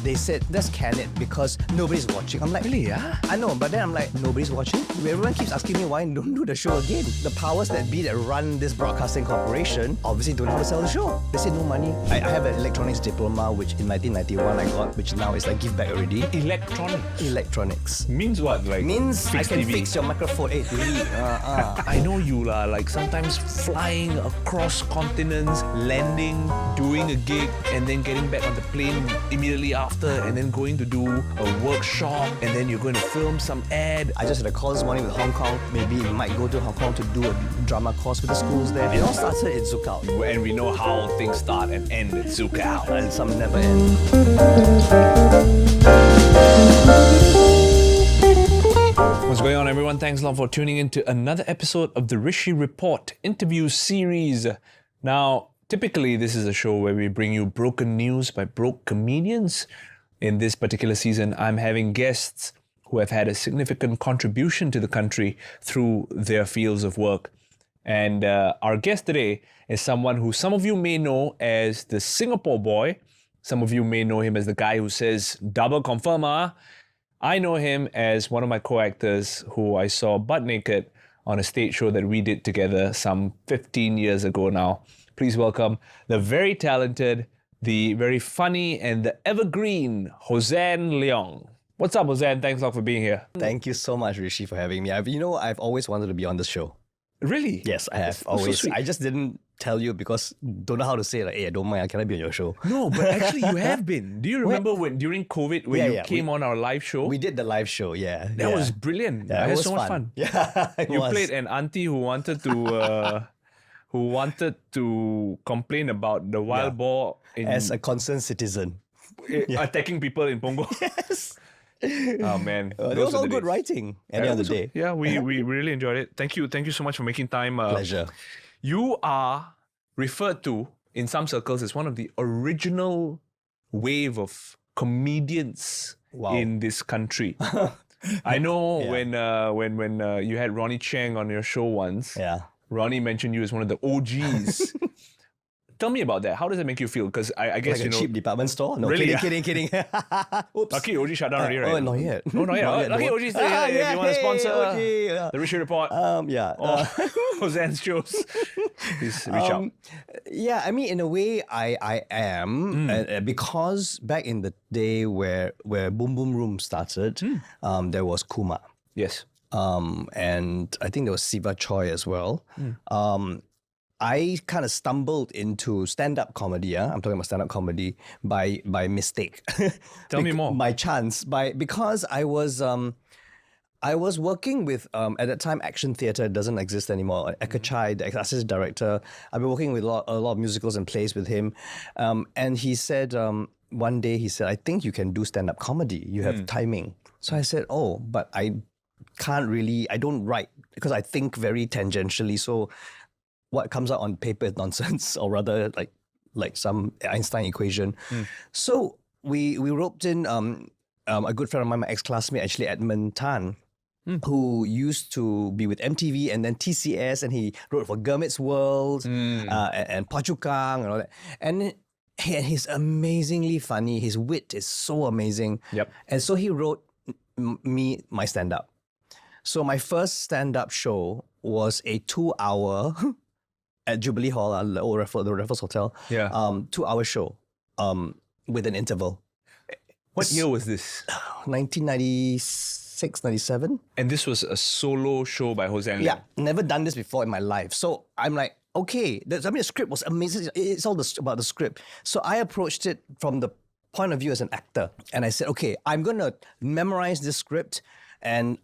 they said, let's can it because nobody's watching. I'm like, Really, yeah? I know, but then I'm like, nobody's watching? Everyone keeps asking me why I don't do the show again. The powers that be that run this broadcasting corporation obviously don't know how to sell the show. They say no money. I have an electronics diploma, which in 1991 I got, which now is like give back already. Electronics. Means what? Like Means I can TV. fix your microphone. Hey, really? I know you lah, like sometimes flying across continents, landing, doing a gig, and then getting back on the plane immediately after, and then going to do a workshop, and then you're going to film some ad. I just had a call this morning with Hong Kong. Maybe we might go to Hong Kong to do a drama course with the schools there. It all started in Zukao. And we know how things start and end at Zukao. And some never end. What's going on, everyone? Thanks a lot for tuning in to another episode of the Rishi Report interview series. Now, typically, this is a show where we bring you broken news by broke comedians. In this particular season, I'm having guests who have had a significant contribution to the country through their fields of work. And our guest today is someone who some of you may know as the Singapore boy. Some of you may know him as the guy who says, double confirma. I know him as one of my co-actors who I saw butt naked on a stage show that we did together some 15 years ago now. Please welcome the very talented, the very funny, and the evergreen Hossan Leong. What's up, Hossan? Thanks a lot for being here. Thank you so much, Rishi, for having me. I've always wanted to be on the show. Really? Yes, I have. So Always. sweet. I just didn't tell you because don't know how to say it. Like, hey, I don't mind. Can I be on your show? No, but actually you have been. Do you remember when during COVID when you came on our live show? We did the live show, yeah. That was brilliant. Yeah, I it had was so much fun. Yeah, it You was. played an auntie who wanted to complain about the wild boar in As a concerned citizen. attacking people in Punggol. Yes. Oh man, It those was are all the good days. writing at the end of the day. Yeah, we really enjoyed it. Thank you so much for making time. Pleasure. You are referred to in some circles as one of the original wave of comedians Wow. in this country. I know Yeah. when you had Ronnie Cheng on your show once. Yeah. Ronnie mentioned you as one of the OGs. Tell me about that. How does it make you feel? Because I guess Like a cheap department store? No, Really? kidding. Oops. Lucky OG shut down already, right? Oh, not yet. No, not yet. Lucky no. OG still here. If you want to hey, sponsor OG, yeah. the Rishi Report Yeah. or Hossan's shows, please reach out. Yeah, I mean, in a way, I am because back in the day where Boom Boom Room started, there was Kuma, Yes. and I think there was Siva Choi as well. I kind of stumbled into stand-up comedy. Yeah, I'm talking about stand-up comedy by mistake. Tell me more. By chance, because I was working with at that time Action Theatre doesn't exist anymore. Ekachai, the assistant director, I've been working with a lot of musicals and plays with him, and he said one day I think you can do stand-up comedy. You have timing. So I said, oh, but I can't really. I don't write because I think very tangentially. So what comes out on paper is nonsense, or rather like some Einstein equation. So we roped in a good friend of mine, my ex-classmate, actually Edmund Tan, who used to be with MTV and then TCS, and he wrote for Gurmit's World and Pachukang and all that. And he's amazingly funny. His wit is so amazing. Yep. And so he wrote me my stand-up. So my first stand-up show was a 2-hour at Jubilee Hall, the Raffles Hotel. Yeah. 2-hour show with an interval. What year was this? 1996, 97. And this was a solo show by Hossan Leong. Yeah, never done this before in my life. So I'm like, okay, the script was amazing. It's all about the script. So I approached it from the point of view as an actor. And I said, okay, I'm going to memorize this script and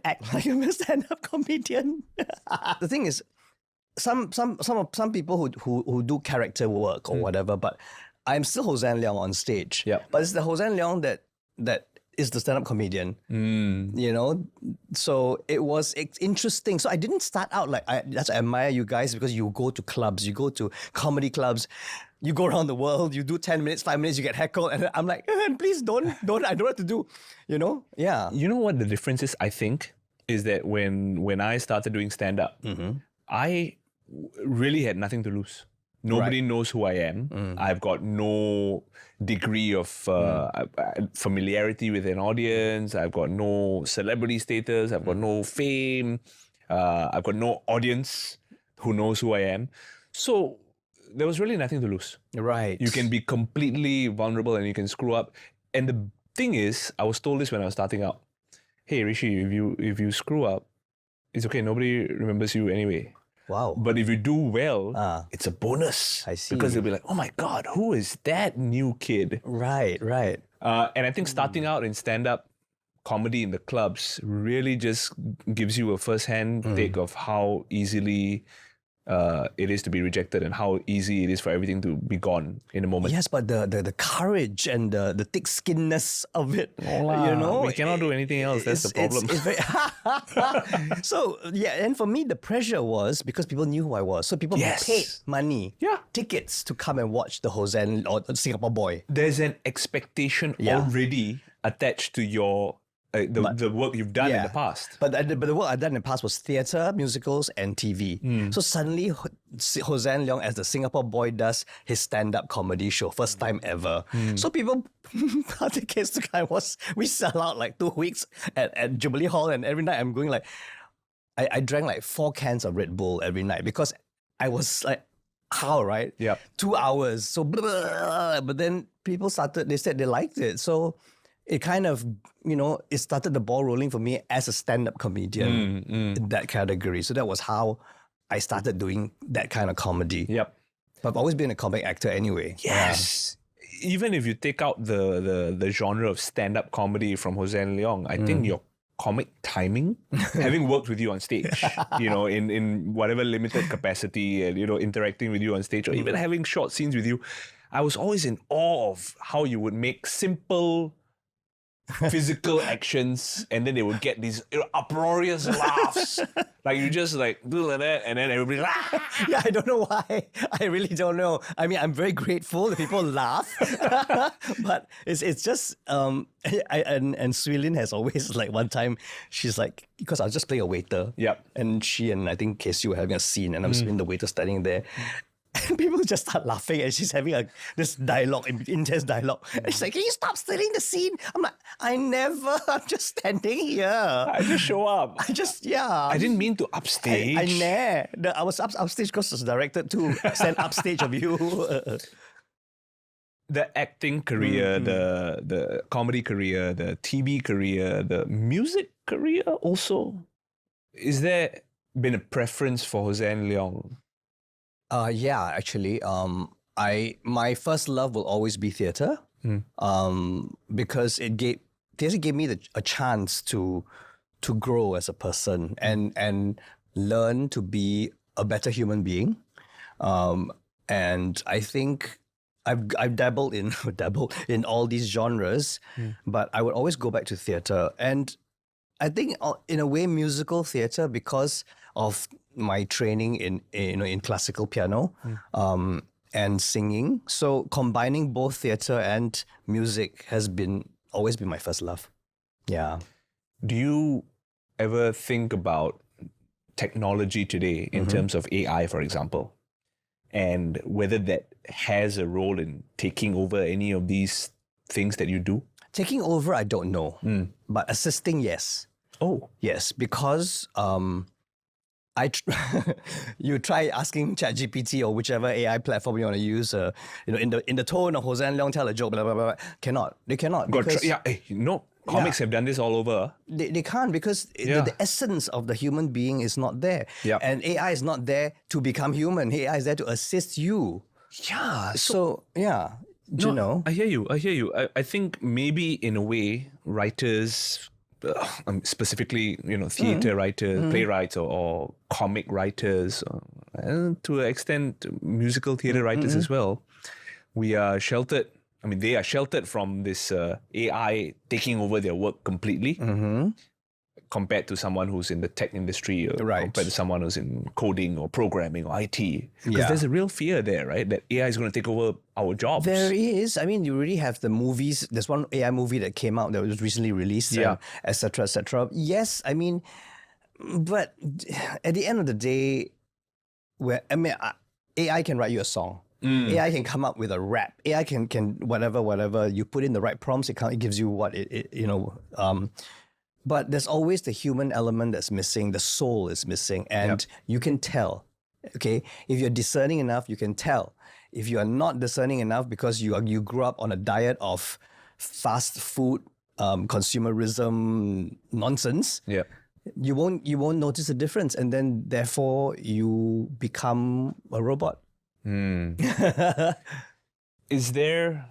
act like I'm a stand-up comedian. The thing is, some people who do character work or whatever, but I'm still Hossan Leong on stage. Yeah. But it's the Hossan Leong that is the stand-up comedian. You know? So it's interesting. So I didn't start out like I admire you guys because you go to clubs, you go to comedy clubs, you go around the world, you do 10 minutes, 5 minutes, you get heckled, and I'm like, please don't, I don't know what to do. You know? Yeah. You know what the difference is, I think, is that when I started doing stand-up, I really had nothing to lose. Nobody knows who I am. I've got no degree of familiarity with an audience. I've got no celebrity status. I've got no fame. I've got no audience who knows who I am. So there was really nothing to lose. Right. You can be completely vulnerable and you can screw up. And the thing is, I was told this when I was starting out. Hey, Rishi, if you screw up, it's okay. Nobody remembers you anyway. Wow. But if you do well, it's a bonus. I see. Because they'll be like, oh my God, who is that new kid? Right. And I think starting out in stand-up comedy in the clubs really just gives you a first-hand take of how easily it is to be rejected and how easy it is for everything to be gone in a moment. Yes, but the courage and the thick-skinnedness of it, we cannot do anything else. That's the problem. It's very so, yeah, and for me, the pressure was because people knew who I was. So people paid money, tickets to come and watch the Hossan or Singapore Boy. There's an expectation already attached to your the work you've done in the past. But the work I've done in the past was theatre, musicals, and TV. So suddenly, Hossan Leong as the Singapore Boy does his stand-up comedy show, first time ever. So people got tickets to kind of we sell out like 2 weeks at Jubilee Hall, and every night I'm going like, I drank like 4 cans of Red Bull every night because I was like, how, right? Yeah. 2 hours. So, but then people they said they liked it. So it kind of, it started the ball rolling for me as a stand-up comedian in that category. So that was how I started doing that kind of comedy. Yep. But I've always been a comic actor anyway. Yes. Even if you take out the genre of stand-up comedy from Hossan Leong, I think your comic timing, having worked with you on stage, in whatever limited capacity, and, interacting with you on stage, or even having short scenes with you, I was always in awe of how you would make simple physical actions and then they would get these uproarious laughs. Like you just like do like that and then everybody Yeah, I don't know why. I really don't know. I mean, I'm very grateful that people laugh. But it's just and Swilin has always like one time she's like, because I was just playing a waiter. Yep. And she and I think Casey were having a scene and I'm seeing the waiter standing there. And people just start laughing and she's having this dialogue, intense dialogue. And she's like, can you stop stealing the scene? I'm like, I'm just standing here. I just show up. I didn't mean to upstage. I was upstage because it was directed to send upstage of you. The acting career, the comedy career, the TV career, the music career also. Is there been a preference for Hossan Leong? Yeah, actually, my first love will always be theatre, because theatre gave me a chance to grow as a person and learn to be a better human being, and I think I've dabbled in all these genres, but I would always go back to theatre, and I think in a way musical theatre because of my training in classical piano and singing. So combining both theatre and music has always been my first love. Yeah. Do you ever think about technology today in terms of AI, for example, and whether that has a role in taking over any of these things that you do? Taking over, I don't know, but assisting, yes. Oh, yes, because you try asking ChatGPT or whichever AI platform you want to use, in the tone of Hossan Leong tell a joke, blah blah blah. They cannot. Comics have done this all over. They can't because the essence of the human being is not there. Yep. And AI is not there to become human. AI is there to assist you. Yeah. So yeah. Do you know? I hear you. I think maybe in a way, writers, specifically, theatre writers, playwrights or comic writers, and to an extent, musical theatre writers as well, we are sheltered. I mean, they are sheltered from this AI taking over their work completely, compared to someone who's in the tech industry, or compared to someone who's in coding or programming or IT. Because there's a real fear there, right? That AI is going to take over our jobs. There is. I mean, you really have the movies. There's one AI movie that came out that was recently released, et cetera, et cetera. Yes, I mean, but at the end of the day, AI can write you a song. AI can come up with a rap. AI can whatever. You put in the right prompts, it gives you what it but there's always the human element that's missing. The soul is missing, and you can tell. Okay, if you're discerning enough, you can tell. If you are not discerning enough because you grew up on a diet of fast food, consumerism nonsense, you won't notice the difference, and then therefore you become a robot. Is there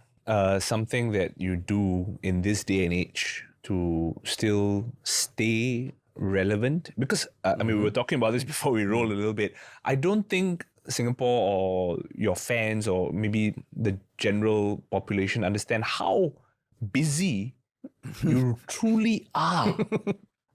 something that you do in this day and age to still stay relevant? Because I mean, we were talking about this before we rolled a little bit. I don't think Singapore or your fans or maybe the general population understand how busy you truly are.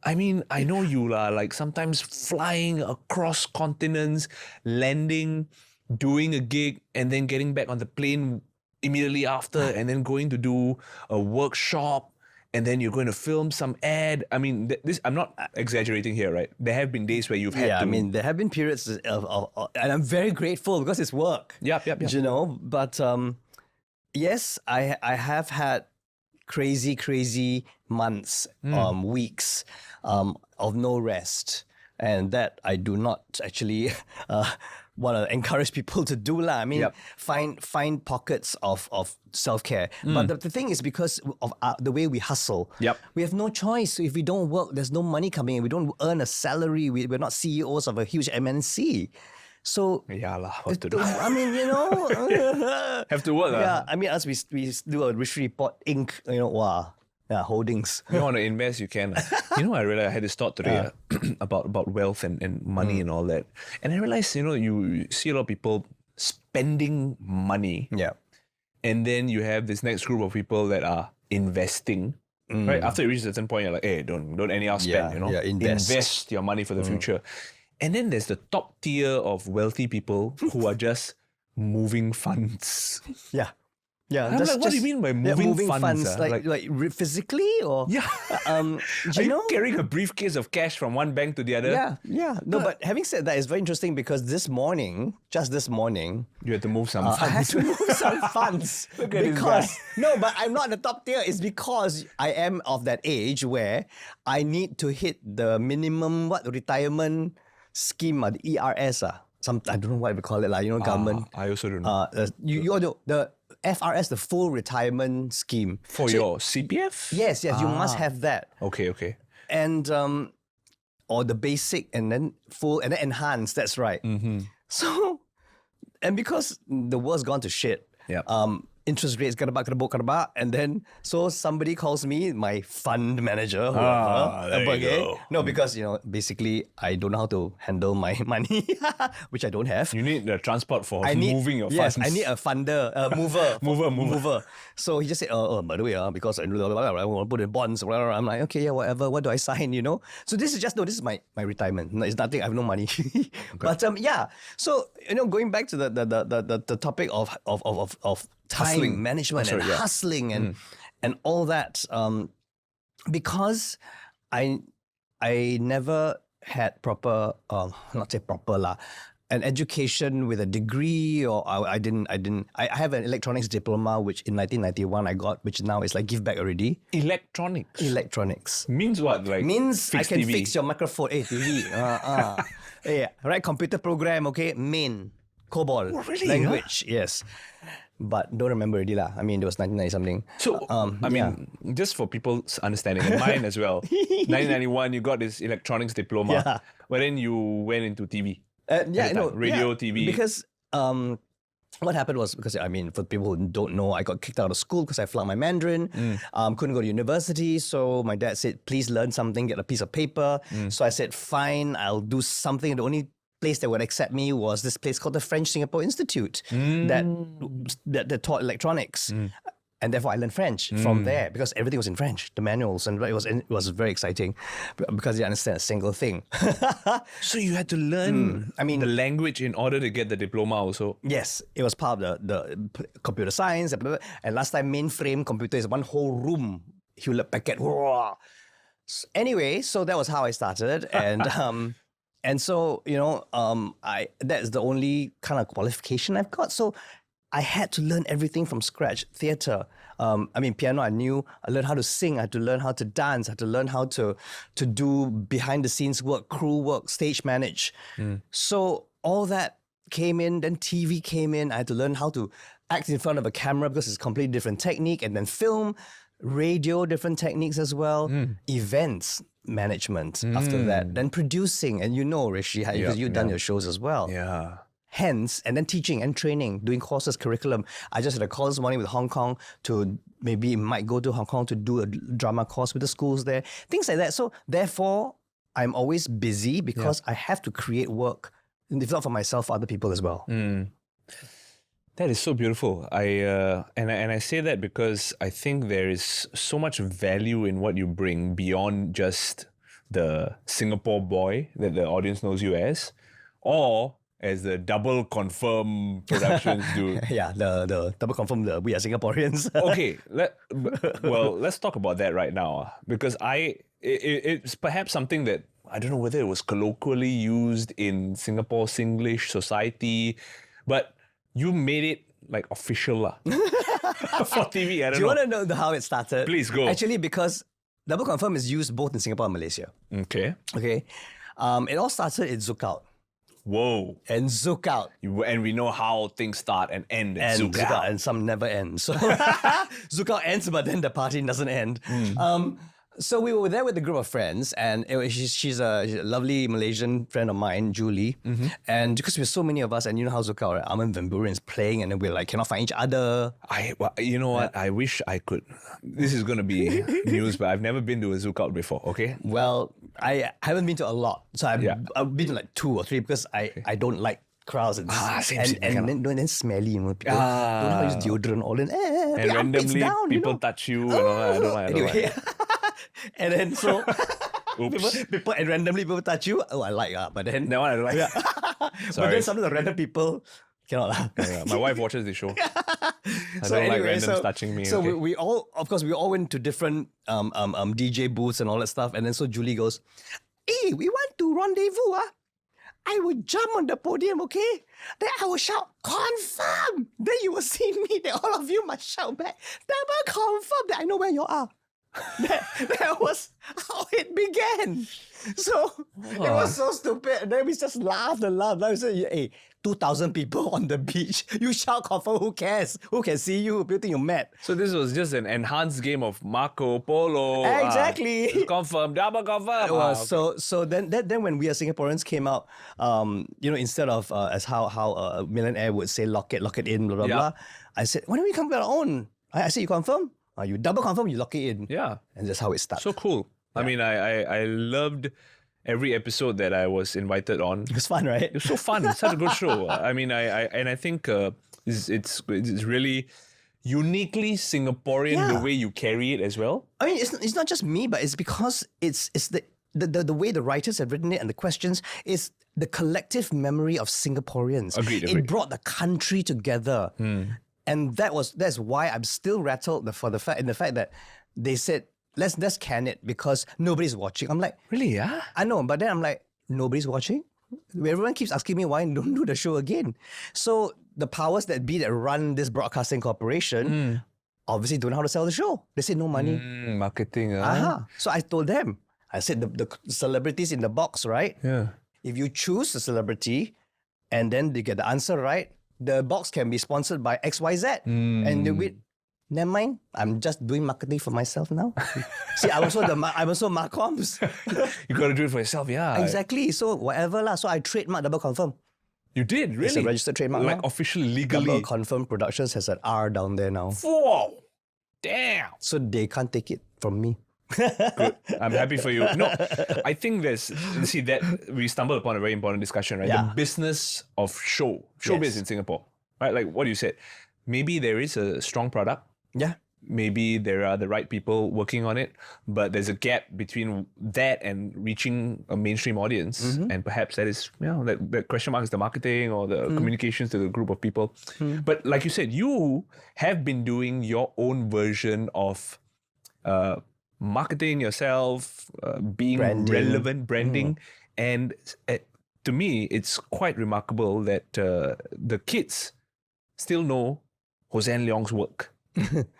I mean, I know you are like sometimes flying across continents, landing, doing a gig, and then getting back on the plane immediately after, and then going to do a workshop, and then you're going to film some ad. I mean, this I'm not exaggerating here, right? There have been days where you've had to... I mean, there have been periods of and I'm very grateful because it's work. Yep. You know, but yes, I have had crazy months, weeks of no rest, and that I do not actually want to encourage people to do lah. I mean, find pockets of self-care. But the thing is, because of the way we hustle, we have no choice. So if we don't work, there's no money coming in. We don't earn a salary. We're not CEOs of a huge MNC. So what to do? I mean, you know, have to work. Yeah, I mean, as we do a Rishi report, Inc. You know, wow. Yeah, holdings. You want to invest, you can. You know, I realized I had this thought today about wealth and money and all that. And I realized, you know, you see a lot of people spending money. Yeah. And then you have this next group of people that are investing. Right? After you reach a certain point, you're like, hey, don't anyhow spend, you know? Invest your money for the future. And then there's the top tier of wealthy people who are just moving funds. Yeah. Yeah, I'm like, what do you mean by moving funds? Like physically, or are you carrying a briefcase of cash from one bank to the other? Yeah. No, but having said that, it's very interesting because just this morning, you had to move some funds. I had to move some funds because no, but I'm not the top tier. It's because I am of that age where I need to hit the minimum retirement scheme, the ERS. I don't know what we call it, you know, government. I also don't know. You know, the FRS, the full retirement scheme. For your CPF? Yes, you must have that. Okay. And, or the basic and then full and then enhanced, that's right. So, and because the world's gone to shit, interest rates, and then so somebody calls me, my fund manager, whoever, you go. No, because, you know, basically I don't know how to handle my money, which I don't have. You need the transport for moving your funds. Yes, I need a funder, mover. So he just said, by the way, because I want to put in bonds, I'm like, okay, whatever, what do I sign, you know? So this is my retirement. No, it's nothing, I have no money. But so, you know, going back to the topic of time management and hustling and all that, because I never had proper, not say proper lah, an education with a degree, or I have an electronics diploma, which in 1991 I got, which now is like give back already. Electronics. Means what? Like means I can TV. fix your microphone. TV. Yeah, right, computer program, okay, main. COBOL language, yes. But don't remember already lah. I mean, it was 1990 something. So, I mean, just for people's understanding, and mine as well, 1991, you got this electronics diploma, but then you went into TV. Radio, TV. Because what happened was, because I mean, for people who don't know, I got kicked out of school because I flunked my Mandarin, couldn't go to university. So my dad said, please learn something, get a piece of paper. So I said, fine, I'll do something. The only place that would accept me was this place called the French Singapore Institute that taught electronics. And therefore I learned French from there because everything was in French, the manuals, and it was very exciting because you understand a single thing. So you had to learn the language in order to get the diploma also? Yes, it was part of the computer science. And last time mainframe computer is one whole room, Hewlett Packard. Anyway, so that was how I started. And And so, that's the only kind of qualification I've got. So I had to learn everything from scratch. Theatre, piano I knew. I learned how to sing. I had to learn how to dance. I had to learn how to do behind the scenes work, crew work, stage manage. So all that came in. Then TV came in. I had to learn how to act in front of a camera because it's a completely different technique. And then film, radio, different techniques as well. Events management after that. Then producing. And Rishi, because you've done your shows as well. Yeah. Hence, and then teaching and training, doing courses, curriculum. I just had a call this morning with Hong Kong to might go to Hong Kong to do a drama course with the schools there. Things like that. So therefore, I'm always busy because I have to create work, if not for myself, for other people as well. That is so beautiful. I say that because I think there is so much value in what you bring beyond just the Singapore boy that the audience knows you as, or as the double confirm productions do. Yeah, the double confirm we are Singaporeans. Okay, let's talk about that right now, because it's perhaps something that I don't know whether it was colloquially used in Singapore Singlish society, but you made it like official for TV. I don't know. Do you want to know how it started? Please go. Actually, because double confirm is used both in Singapore and Malaysia. Okay. It all started in Zook Out. Whoa. And Zook Out. And we know how things start and end at Zook Out. And some never end. So Zook Out ends, but then the party doesn't end. So we were there with a group of friends, and she's a lovely Malaysian friend of mine, Julie. And because there's so many of us, and you know how Zook Out, right? Armin Van Buren is playing, and then we're like, cannot find each other. You know what? I wish I could. This is going to be news, but I've never been to a Zook Out before, okay? Well, I haven't been to a lot. So I've been to like 2 or 3 because I don't like crowds and then smelly, people don't know how to use deodorant all in. And randomly down, people touch you and all that. I don't like. Anyway. And then so people and randomly people touch you. Oh, I like but then that one I don't like. But then some of the random people cannot. My wife watches the show. I don't like randoms touching me. So we all, of course, we all went to different DJ booths and all that stuff. And then so Julie goes, "Hey, we want to rendezvous, I will jump on the podium, okay? Then I will shout, 'Confirm!' Then you will see me. Then all of you must shout back, 'Double confirm!' That I know where you are." That was how it began. So it was so stupid. And then we just laughed and laughed. I said, "Hey, 2,000 people on the beach. You shout confirm, who cares? Who can see you? People think you're mad." So this was just an enhanced game of Marco Polo. Exactly. Confirm, double confirm. It was. So then when We Are Singaporeans came out, instead of as how a millionaire would say, lock it in, blah, blah, blah, I said, "Why don't we come with our own?" I said, "You confirm? You double confirm, you lock it in." Yeah. And that's how it started. So cool. Yeah. I mean, I loved every episode that I was invited on. It was fun, right? It was so fun. It's such a good show. I mean, I think it's really uniquely Singaporean the way you carry it as well. I mean, it's not just me, but it's because it's the way the writers have written it and the questions is the collective memory of Singaporeans. Agreed. It brought the country together. And that's why I'm still rattled for the fact that they said, let's can it because nobody's watching. I'm like, really? Yeah, I know, but then I'm like, nobody's watching. Everyone keeps asking me why don't do the show again. So the powers that be that run this broadcasting corporation obviously don't know how to sell the show. They say no money, marketing. So I told them, I said the celebrities in the box, right? Yeah. If you choose a celebrity and then they get the answer right, the box can be sponsored by XYZ. And they wait, never mind, I'm just doing marketing for myself now. See, I'm also Marcoms. You got to do it for yourself, yeah. Exactly. So whatever lah. So I trademark Double Confirm. You did, really? It's a registered trademark like now. Officially, legally. Double Confirm Productions has an R down there now. Whoa! Damn! So they can't take it from me. Good. I'm happy for you. No, I think that we stumbled upon a very important discussion, right? Yeah. The business of showbiz in Singapore, right? Like what you said, maybe there is a strong product. Yeah. Maybe there are the right people working on it, but there's a gap between that and reaching a mainstream audience. And perhaps that is, that question mark is the marketing or the communications to the group of people. But like you said, you have been doing your own version of marketing yourself, being relevant, branding, and to me, it's quite remarkable that the kids still know Hossan Leong's work.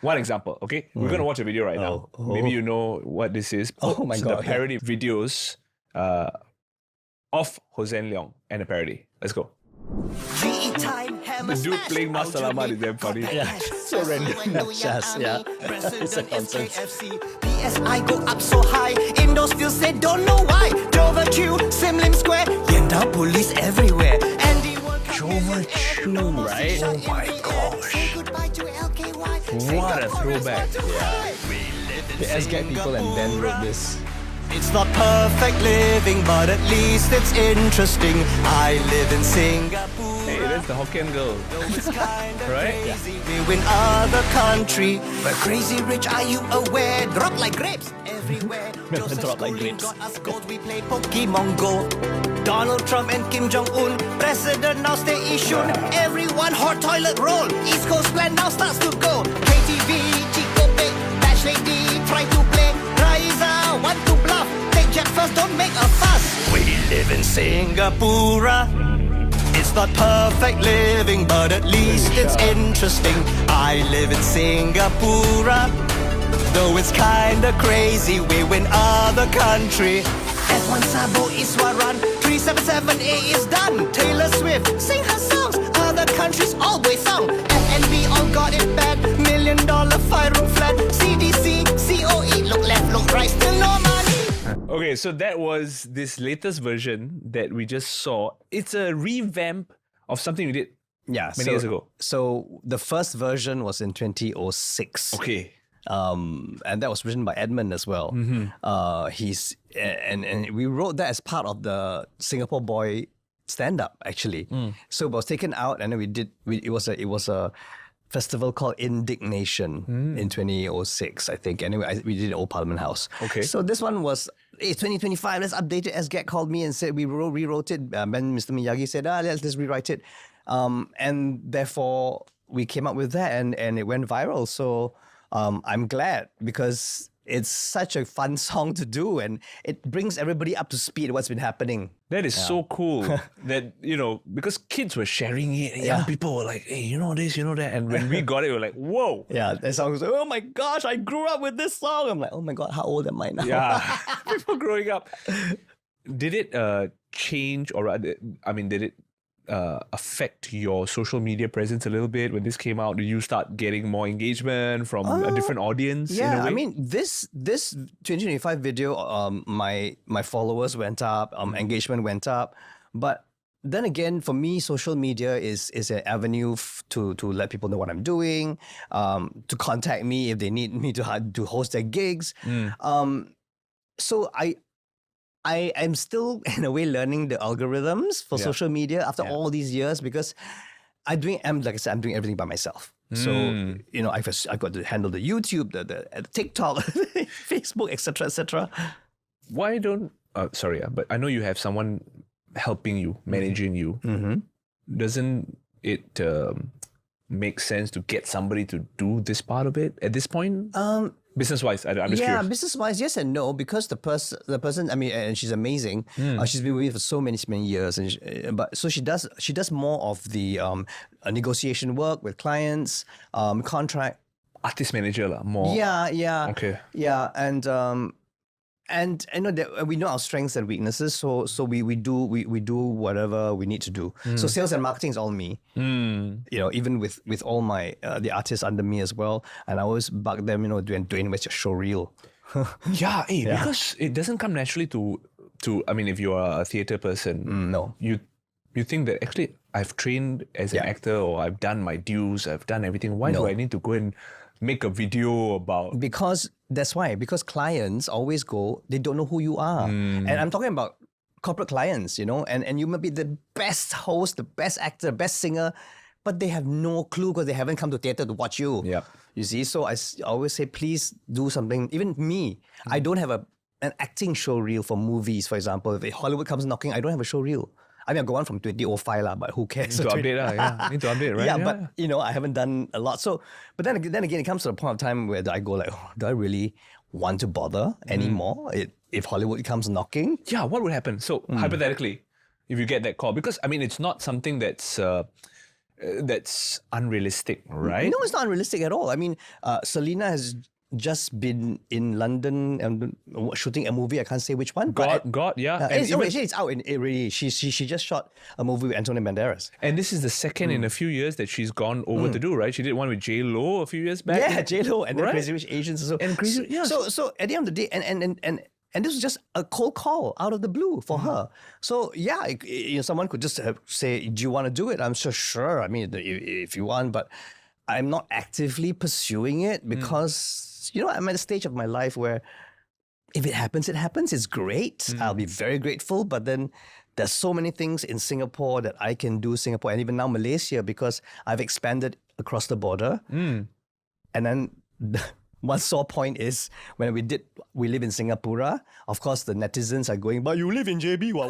One example, okay? We're going to watch a video right now. Maybe you know what this is. Oh my God. The parody videos of Hossan Leong and a parody. Let's go. The dude playing Mas Salamat is damn funny. Yeah, so random. Just, yeah. It's a concert. I go up so high, Indo still say don't know why. Dover Q, Sim Lim Square, Yenda police everywhere. Dover Q, right? Oh my gosh. What a throwback. The SGAG people and Ben wrote this. It's not perfect living, but at least it's interesting. I live in Singapore. Hey, that's the Hokkien girl. Right? Yeah. We win other country. We're crazy rich, are you aware? Drop like grapes everywhere. Drop like grapes. Got us gold, we play Pokemon Go. Donald Trump and Kim Jong-un, president now stay Yishun. Everyone hot toilet roll. East Coast plan now starts to go. KTV, Chico Bake, Dash Lady, try to play. Raiza, want to bluff. Take jet first, don't make a fuss. We live in Singapore. It's not perfect living, but at least it's interesting. I live in Singapore. Though it's kinda crazy, we win other country. F1 Sabo Iswaran, 377A is done. Taylor Swift, sing her songs. Other countries always sung. FNB all got it bad. $1 million 5-room flat. CDC, COE, look left, look right, still no money. Okay, so that was this latest version that we just saw. It's a revamp of something we did many years ago. So the first version was in 2006. Okay. And that was written by Edmund as well. He's and we wrote that as part of the Singapore Boy stand-up actually. So it was taken out, and then it was a festival called Indignation in 2006, I think. Anyway, we did it at Old Parliament House. Okay. So this one was, it's 2025, let's update it. SGAG called me and said we rewrote it. Mr. Miyagi said, let's rewrite it. And therefore, we came up with that, and it went viral. So I'm glad, because it's such a fun song to do, and it brings everybody up to speed what's been happening. That is so cool that, because kids were sharing it, and young people were like, hey, you know this, you know that. And when we got it, we were like, whoa. Yeah, that song was like, oh my gosh, I grew up with this song. I'm like, oh my God, how old am I now? Yeah, people growing up. Did it change, or rather, did it affect your social media presence a little bit when this came out? Did you start getting more engagement from a different audience? Yeah, in a way? I mean, this 2025 video, my followers went up, engagement went up, but then again, for me, social media is an avenue to let people know what I'm doing, to contact me if they need me to host their gigs. So I am still, in a way, learning the algorithms for social media after all these years, because like I said, I'm doing everything by myself. So, I've got to handle the YouTube, the TikTok, Facebook, etc., etc. Why don't, but I know you have someone helping you, managing you. Doesn't it make sense to get somebody to do this part of it at this point? Business-wise, I'm just curious. Business-wise, yes and no, because the person, I mean, and she's amazing. She's been with me for so many years, and she does more of the negotiation work with clients, contract. Artist manager more. Yeah. Okay. Yeah, and I know that we know our strengths and weaknesses, so we do whatever we need to do. So sales and marketing is all me. Even with all my the artists under me as well, and I always bug them. Dwayne, where's your show reel? Because it doesn't come naturally to. I mean, if you are a theatre person, no, you think that actually I've trained as an actor, or I've done my dues, I've done everything. Why do I need to go and make a video about? Because clients always go, they don't know who you are. And I'm talking about corporate clients, and you might be the best host, the best actor, the best singer, but they have no clue because they haven't come to theatre to watch you. Yeah. You see, so I always say, please do something. Even me, I don't have an acting show reel for movies, for example. If Hollywood comes knocking, I don't have a show reel. I mean, I go on from 2005, but who cares? Need to update, Need to update, right? Yeah, but I haven't done a lot. So, but then again, it comes to the point of time where I go like, do I really want to bother anymore? If Hollywood comes knocking? Yeah, what would happen? So hypothetically, if you get that call? Because I mean, it's not something that's unrealistic, right? No, it's not unrealistic at all. I mean, Selena has just been in London and shooting a movie. I can't say which one. God, yeah. And It's out already. She just shot a movie with Antonio Banderas. And this is the second in a few years that she's gone over to do, right? She did one with J-Lo a few years back. Yeah, J-Lo and then Right. Crazy Rich Asians. So, And Crazy- yeah. so at the end of the day, and this was just a cold call out of the blue for her. So yeah, someone could just say, "Do you want to do it?" I'm sure. I mean, if you want, but I'm not actively pursuing it because I'm at a stage of my life where if it happens, it happens. It's great. I'll be very grateful. But then there's so many things in Singapore that I can do. Singapore and even now Malaysia, because I've expanded across the border. And then one sore point is when we live in Singapore. Of course, the netizens are going, "But you live in JB, why?"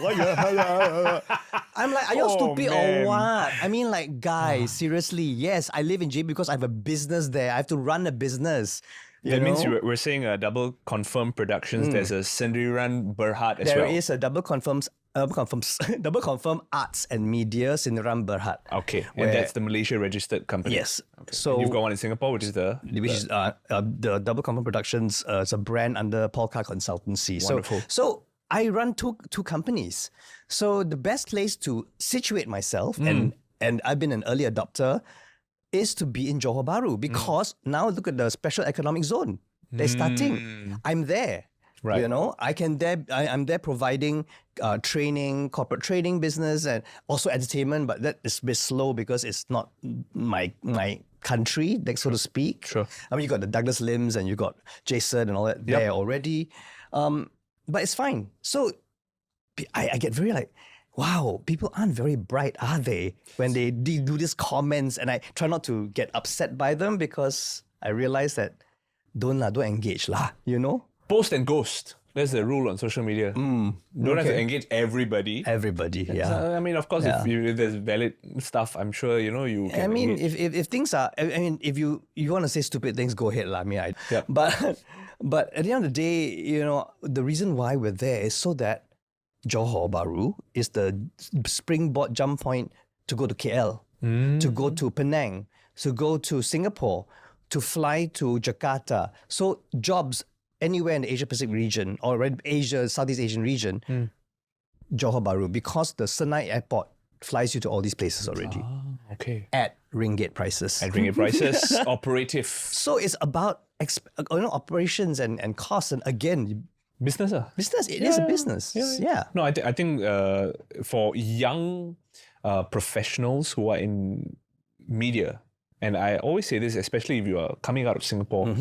I'm like, "Are you all stupid man. or what?" I mean, like, guys, seriously, yes, I live in JB because I have a business there. I have to run a business. That means we're saying a double confirmed productions. There's a Sendirian Berhad as There well. is a double confirm arts and media Sendirian Berhad. Okay, and that's the Malaysia registered company. Yes. Okay. So And you've got one in Singapore, which is the the Double Confirm Productions. It's a brand under Polka Consultancy. Wonderful. So I run two companies. So the best place to situate myself, and I've been an early adopter, is to be in Johor Bahru because now look at the special economic zone. They're starting. I'm there. Right. I'm there providing training, corporate training, business, and also entertainment. But that is a bit slow because it's not my country, so to speak. Sure. I mean, you got the Douglas Lims and you got Jason and all that there already. But it's fine. So I get very like, wow, people aren't very bright, are they? When they do these comments, and I try not to get upset by them because I realize that don't engage lah, post and ghost. That's the rule on social media. Don't have to engage everybody. Everybody, yeah. I mean, of course, if there's valid stuff, I'm sure you can. I mean, engage. if things are, I mean, if you want to say stupid things, go ahead lah. I mean, Yeah. But at the end of the day, the reason why we're there is so that Johor Bahru is the springboard jump point to go to KL, to go to Penang, to go to Singapore, to fly to Jakarta. So jobs anywhere in the Asia-Pacific region or Southeast Asian region, Johor Bahru, because the Senai Airport flies you to all these places already Okay. at ringgit prices. And ringgit prices, operative. So it's about operations and costs. And again, Business. business, it is a business. Yeah. No, I think for young professionals who are in media, and I always say this, especially if you are coming out of Singapore,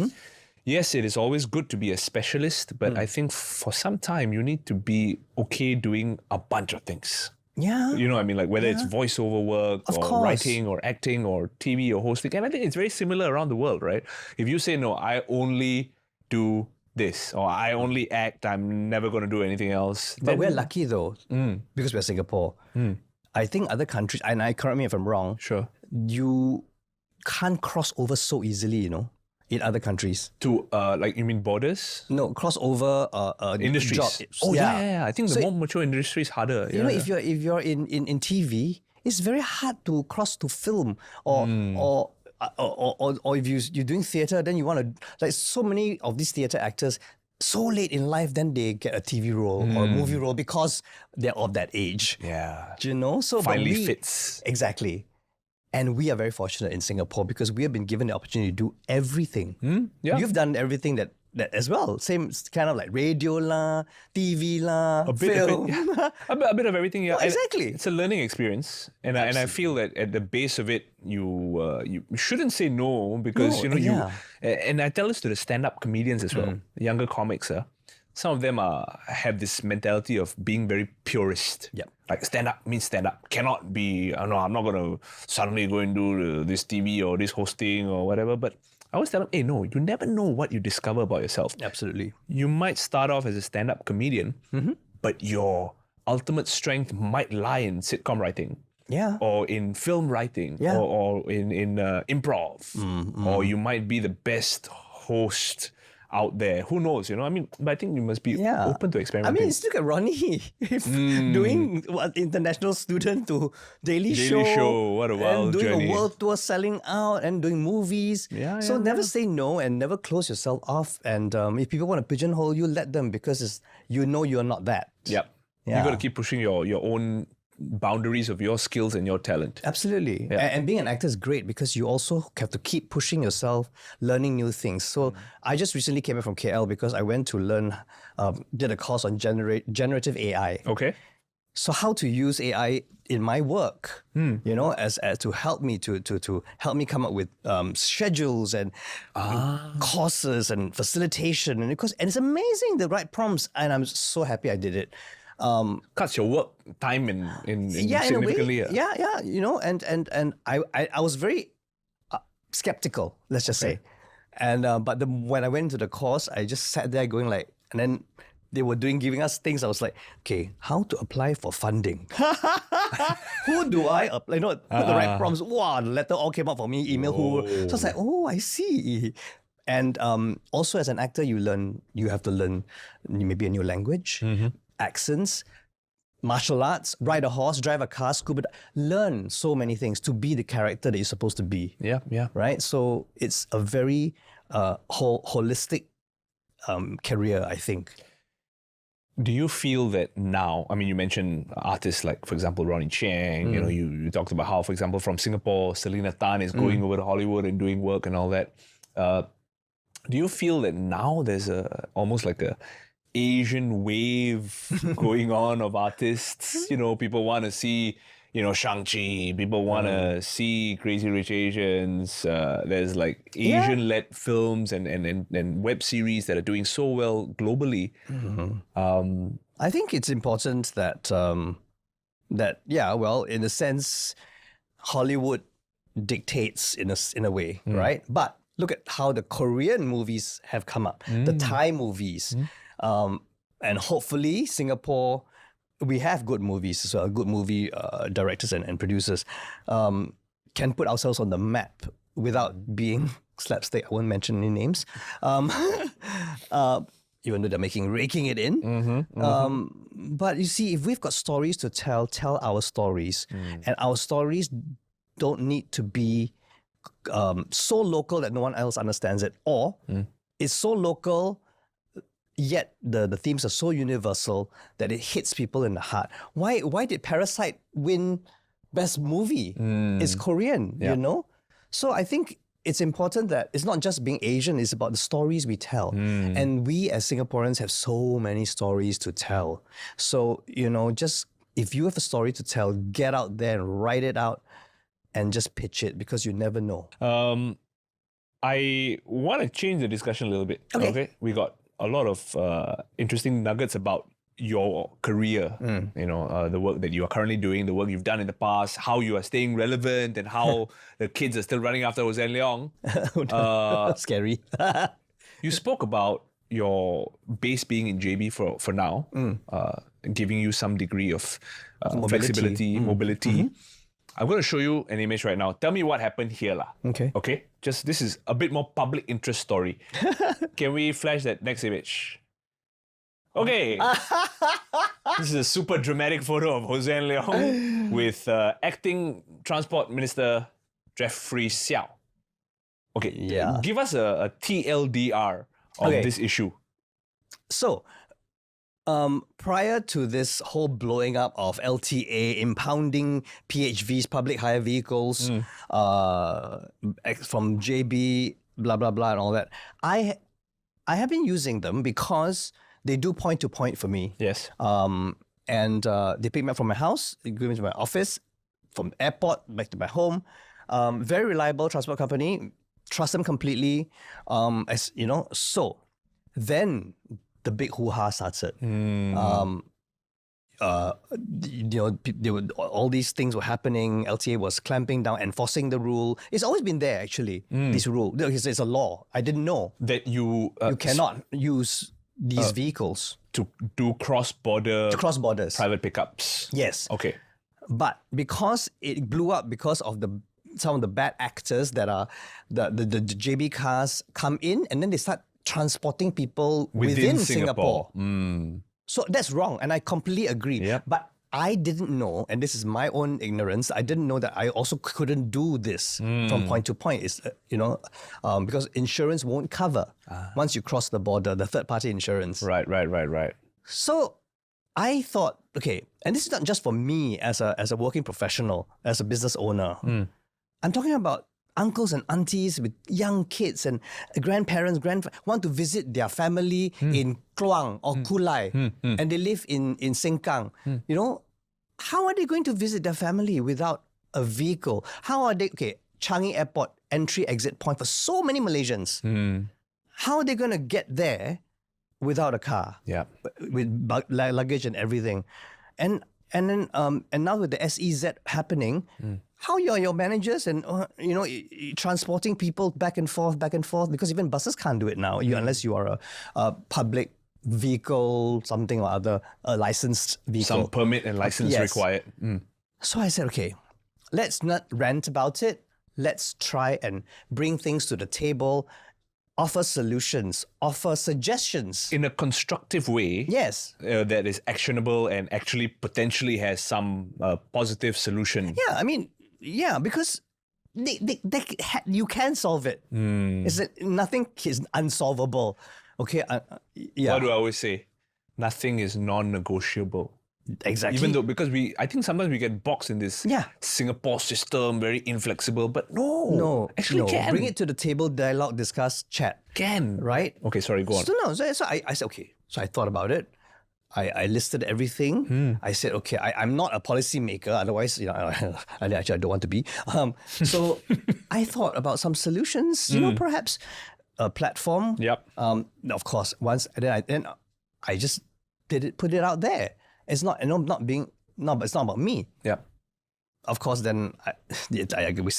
yes, it is always good to be a specialist, but I think for some time you need to be okay doing a bunch of things. Yeah. You know what I mean? Like whether it's voiceover work Of or course. writing or acting or TV or hosting. And I think it's very similar around the world, right? If you say, no, I only do this or I only act, I'm never going to do anything else. But we're lucky though, because we're Singapore. I think other countries, and correct me if I'm wrong, Sure. you can't cross over so easily, in other countries. To, like, you mean borders? No, cross over Industries. jobs. Oh, yeah. I think the So more mature industry is harder. if you're in TV, it's very hard to cross to film or if you're doing theatre, then you want to, like so many of these theatre actors, so late in life, then they get a TV role or a movie role because they're of that age. Yeah. Do you know? So but Finally fits. Exactly. And we are very fortunate in Singapore because we have been given the opportunity to do everything. Yeah. You've done everything that as well. Same kind of like radio lah, TV lah, A bit film. of it, yeah. a bit of everything, yeah. Well, And exactly. it's a learning experience, and I feel that at the base of it, you shouldn't say no because No, yeah. And I tell this to the stand-up comedians as well, younger comics. Some of them have this mentality of being very purist. Yep. Like stand-up means stand-up. Cannot be, no, I'm not going to suddenly go and do this TV or this hosting or whatever. But I always tell them, hey, no, you never know what you discover about yourself. Absolutely. You might start off as a stand-up comedian, but your ultimate strength might lie in sitcom writing. Yeah. Or in film writing, Yeah. or in improv, or you might be the best host out there. Who knows, you know? I mean, but I think you must be open to I experimenting. mean, just look at Ronnie doing what international student to Daily Show, what a wild and doing journey. a world tour, selling out and doing movies. So never say no and never close yourself off. And if people want to pigeonhole you, let them, because you know you're not that. Yep. You got to keep pushing your own boundaries of your skills and your talent. Absolutely. And being an actor is great because you also have to keep pushing yourself, learning new things. So I just recently came back from KL because I went to learn, did a course on generative AI. Okay. So how to use AI in my work, you know, as to help me to help me come up with schedules and courses and facilitation, and it's amazing, the right prompts, and I'm so happy I did it. Cuts your work time in significantly. In a way. You know, and I was very skeptical, let's just say, and but when I went into the course, I just sat there going like, and then they were giving us things. I was like, okay, how to apply for funding? Who do I apply? You know, put the right prompts. Wow, the letter all came out for me. Email who? So I was like, oh, I see. And also as an actor, you have to learn maybe a new language. Accents, martial arts, ride a horse, drive a car, scuba, learn so many things to be the character that you're supposed to be. Yeah. Right? So it's a very holistic career, I think. Do you feel that now, I mean, you mentioned artists like, for example, Ronnie Cheng, you know, you talked about how, for example, from Singapore, Selena Tan is going over to Hollywood and doing work and all that. Do you feel that now there's almost like a Asian wave going on of artists? You know, people want to see, you know, Shang-Chi. People want to see Crazy Rich Asians. There's like Asian-led films and web series that are doing so well globally. I think it's important that in a sense, Hollywood dictates in a way, right? But look at how the Korean movies have come up, the Thai movies. And hopefully Singapore, we have good movies, so good movie directors and producers can put ourselves on the map without being slapstick. I won't mention any names, even though they're raking it in. But you see, if we've got stories to tell our stories, and our stories don't need to be so local that no one else understands it, or it's so local yet the themes are so universal that it hits people in the heart. Why did Parasite win Best Movie? It's Korean, you know? So I think it's important that it's not just being Asian, it's about the stories we tell. And we as Singaporeans have so many stories to tell. So, you know, just if you have a story to tell, get out there and write it out and just pitch it, because you never know. I want to change the discussion a little bit. Okay? We got a lot of interesting nuggets about your career, you know, the work that you are currently doing, the work you've done in the past, how you are staying relevant, and how the kids are still running after Hossan Leong. Scary. You spoke about your base being in JB for now, giving you some degree of flexibility, mobility. I'm going to show you an image right now. Tell me what happened here. Okay? Just, this is a bit more public interest story. Can we flash that next image? Okay. This is a super dramatic photo of Hossan Leong with acting Transport Minister Jeffrey Xiao. Okay, give us a TLDR of this issue. So, prior to this whole blowing up of LTA, impounding PHVs, public hire vehicles, from JB, blah, blah, blah, and all that, I have been using them because they do point to point for me. Yes. And they pick me up from my house, they give me to my office, from airport back to my home. Very reliable transport company. Trust them completely. As you know, so then the big hoo-ha started. You know, all these things were happening. LTA was clamping down, enforcing the rule. It's always been there, actually. This rule, it's a law. I didn't know that you cannot use these vehicles to do cross borders private pickups. Yes. Okay. But because it blew up because of some of the bad actors that are the JB cars come in and then they start transporting people within Singapore. So that's wrong, and I completely agree. Yep. But I didn't know, and this is my own ignorance, I didn't know that I also couldn't do this from point to point. It's, because insurance won't cover once you cross the border, the third-party insurance. Right. So I thought, okay, and this is not just for me as a working professional, as a business owner. I'm talking about uncles and aunties with young kids and grandparents, want to visit their family in Kluang or Kulai, and they live in Sengkang. You know, how are they going to visit their family without a vehicle? How are they, Changi Airport, entry exit point for so many Malaysians. How are they going to get there without a car? Yeah. With luggage and everything. And now with the SEZ happening, how are your managers and transporting people back and forth, because even buses can't do it now unless you are a public vehicle, something or other, a licensed vehicle. Some permit and license required. So I said, okay, let's not rant about it. Let's try and bring things to the table, offer solutions, offer suggestions. In a constructive way. Yes. That is actionable and actually potentially has some positive solution. Yeah, I mean, because you can solve it. Nothing is unsolvable. Okay, What do I always say? Nothing is non-negotiable. Exactly. Even though, because I think sometimes we get boxed in this Singapore system, very inflexible, but no, actually can. Bring it to the table, dialogue, discuss, chat. Can. Right? Okay, sorry, go on. So I said, okay. So I thought about it. I listed everything. I said, okay, I'm not a policy maker. Otherwise, I don't want to be. So I thought about some solutions. Perhaps a platform. Yep. Of course, then I just put it out there. It's not it's not about me. Yeah. Of course, then we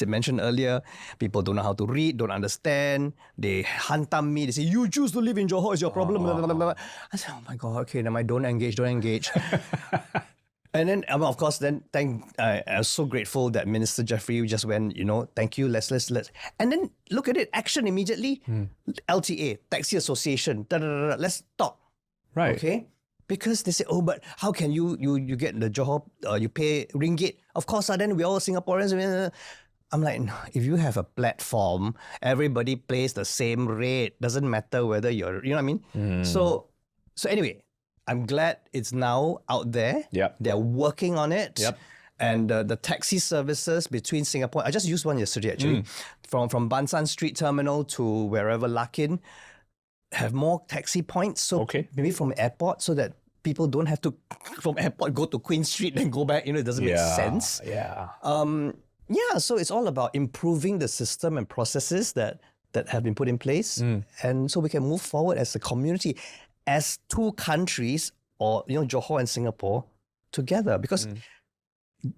mentioned earlier, people don't know how to read, don't understand. They hantam me. They say, you choose to live in Johor, it's your problem. Blah, blah, blah, blah. I said, oh my God, okay, then I don't engage. And then, of course, then I was so grateful that Minister Jeffrey just went, thank you, let's. And then look at it, action immediately. LTA, Taxi Association, let's talk. Right. Okay. Because they say, oh, but how can you get the Johor, you pay ringgit? Of course, then we're all Singaporeans. I'm like, no, if you have a platform, everybody pays the same rate. Doesn't matter whether you're, you know what I mean? So anyway, I'm glad it's now out there. Yep. They're working on it. Yep. And the taxi services between Singapore, I just used one yesterday actually, from Bansan Street Terminal to wherever, Lakin, have more taxi points. So maybe from airport, so that people don't have to, from airport, go to Queen Street and go back. It doesn't make sense. Yeah. So it's all about improving the system and processes that have been put in place. And so we can move forward as a community, as two countries, or, Johor and Singapore together. Because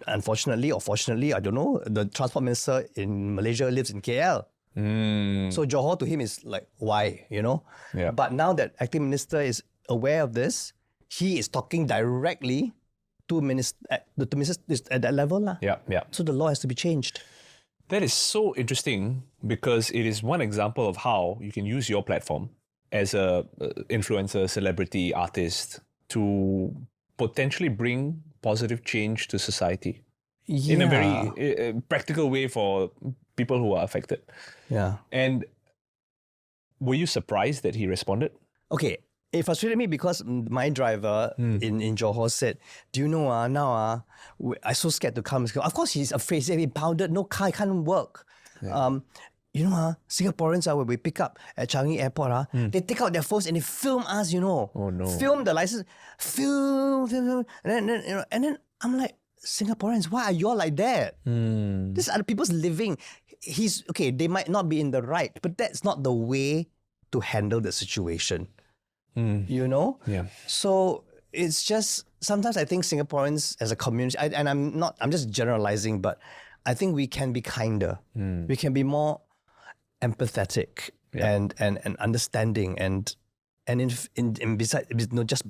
unfortunately or fortunately, I don't know, the transport minister in Malaysia lives in KL. So Johor to him is like, why, Yeah. But now that acting minister is aware of this, he is talking directly to ministers at that level. Yeah. So the law has to be changed. That is so interesting because it is one example of how you can use your platform as a influencer, celebrity, artist to potentially bring positive change to society in a very practical way for people who are affected. Yeah. And were you surprised that he responded? Okay. It frustrated me because my driver in Johor said, do you know, now I'm so scared to come. Of course, he's afraid. He said, he pounded, no car, it can't work. Yeah. Singaporeans, when we pick up at Changi Airport, they take out their phones and they film us, Oh no. Film the license, film. And then I'm like, Singaporeans, why are you all like that? These are other people's living. They might not be in the right, but that's not the way to handle the situation. Yeah. So it's just, sometimes I think Singaporeans as a community, I'm just generalizing, but I think we can be kinder. We can be more empathetic and understanding and besides, just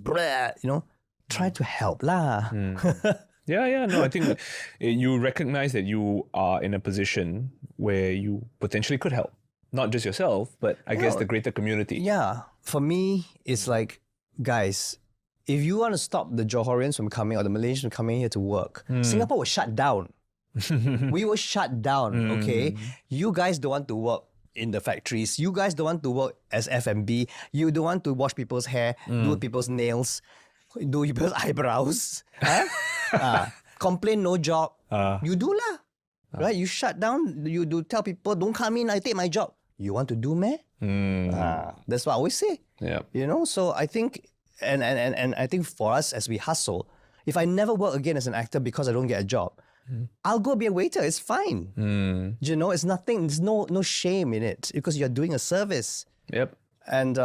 try to help lah. Yeah. No, I think you recognize that you are in a position where you potentially could help. not just yourself, but I guess know, the greater community. Yeah, for me, it's like, guys, if you want to stop the Johorians from coming or the Malaysians from coming here to work, Singapore was shut down. We were shut down, okay? You guys don't want to work in the factories. You guys don't want to work as F&B. You don't want to wash people's hair, do people's nails, do people's eyebrows. Complain, no job. You do lah. Right? You shut down. You do tell people, don't come in, I take my job. You want to do meh? That's what I always say. Yeah. You know, so I think, and I think for us as we hustle, if I never work again as an actor because I don't get a job, I'll go be a waiter. It's fine. You know, it's nothing. There's no shame in it because you're doing a service. Yep. And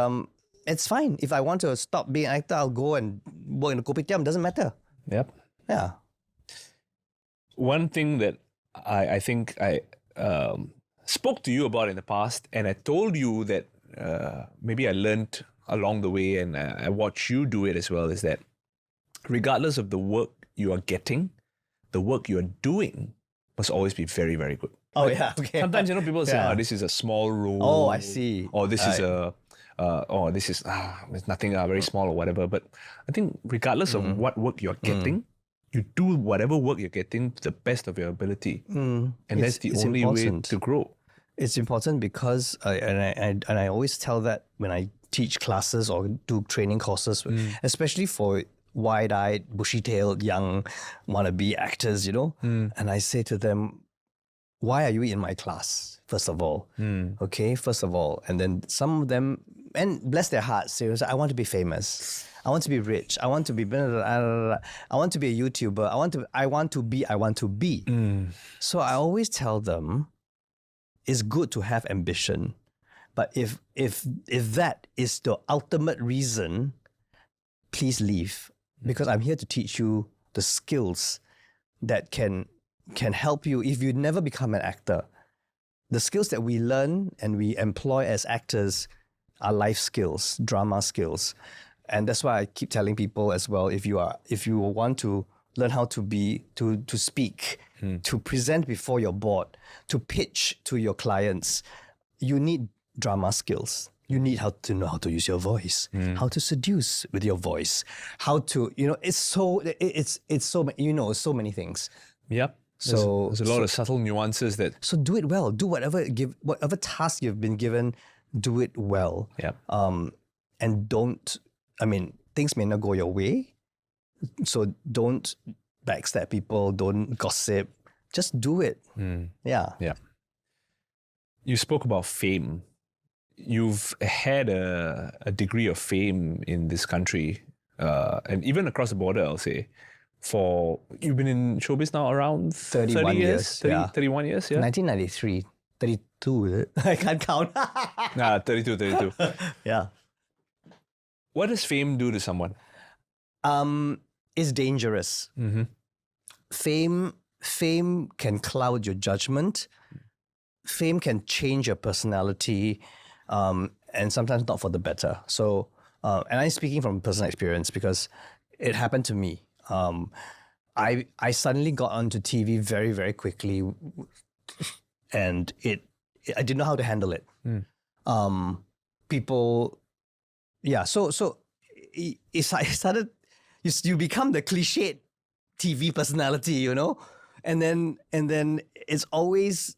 it's fine. If I want to stop being an actor, I'll go and work in the kopitiam. Doesn't matter. Yep. Yeah. One thing that I think I spoke to you about in the past, and I told you that maybe I learned along the way, and I watched you do it as well, is that regardless of the work you are getting, the work you are doing must always be very, very good. Oh, yeah. Okay. Sometimes, you know, people say, oh, this is a small role. Oh, I see. Or this is it's nothing very small or whatever. But I think regardless of what work you're getting, you do whatever work you're getting to the best of your ability. And that's the only way to grow. It's important because, I always tell that when I teach classes or do training courses, especially for wide-eyed, bushy-tailed, young wannabe actors, you know, and I say to them, why are you in my class, first of all? Okay, first of all. And then some of them, and bless their hearts, they say, I want to be famous. I want to be rich. I want to be I want to be a YouTuber. I want to be. So I always tell them, it's good to have ambition. But if that is the ultimate reason, please leave. Because I'm here to teach you the skills that can help you if you never become an actor. The skills that we learn and we employ as actors are life skills, drama skills. And that's why I keep telling people as well, if you want to learn how to speak, to present before your board, to pitch to your clients, you need drama skills. You need to know how to use your voice, how to seduce with your voice, how to, you know, it's so many things. Yep. So there's a lot of subtle nuances that. So do it well. Do whatever task you've been given, do it well. Yeah. And don't. I mean, things may not go your way, so don't backstab people. Don't gossip. Just do it. Yeah. Yeah. You spoke about fame. You've had a degree of fame in this country, and even across the border, I'll say. You've been in showbiz now around 31 years. 31 years, yeah? 1993. 32, is it? I can't count. 32. Yeah. What does fame do to someone? It's dangerous. Fame can cloud your judgment. Fame can change your personality, and sometimes not for the better. So, and I'm speaking from personal experience because it happened to me. I suddenly got onto TV very, very quickly, and I didn't know how to handle it. People, yeah. So it started. You become the cliched TV personality, you know, and then it's always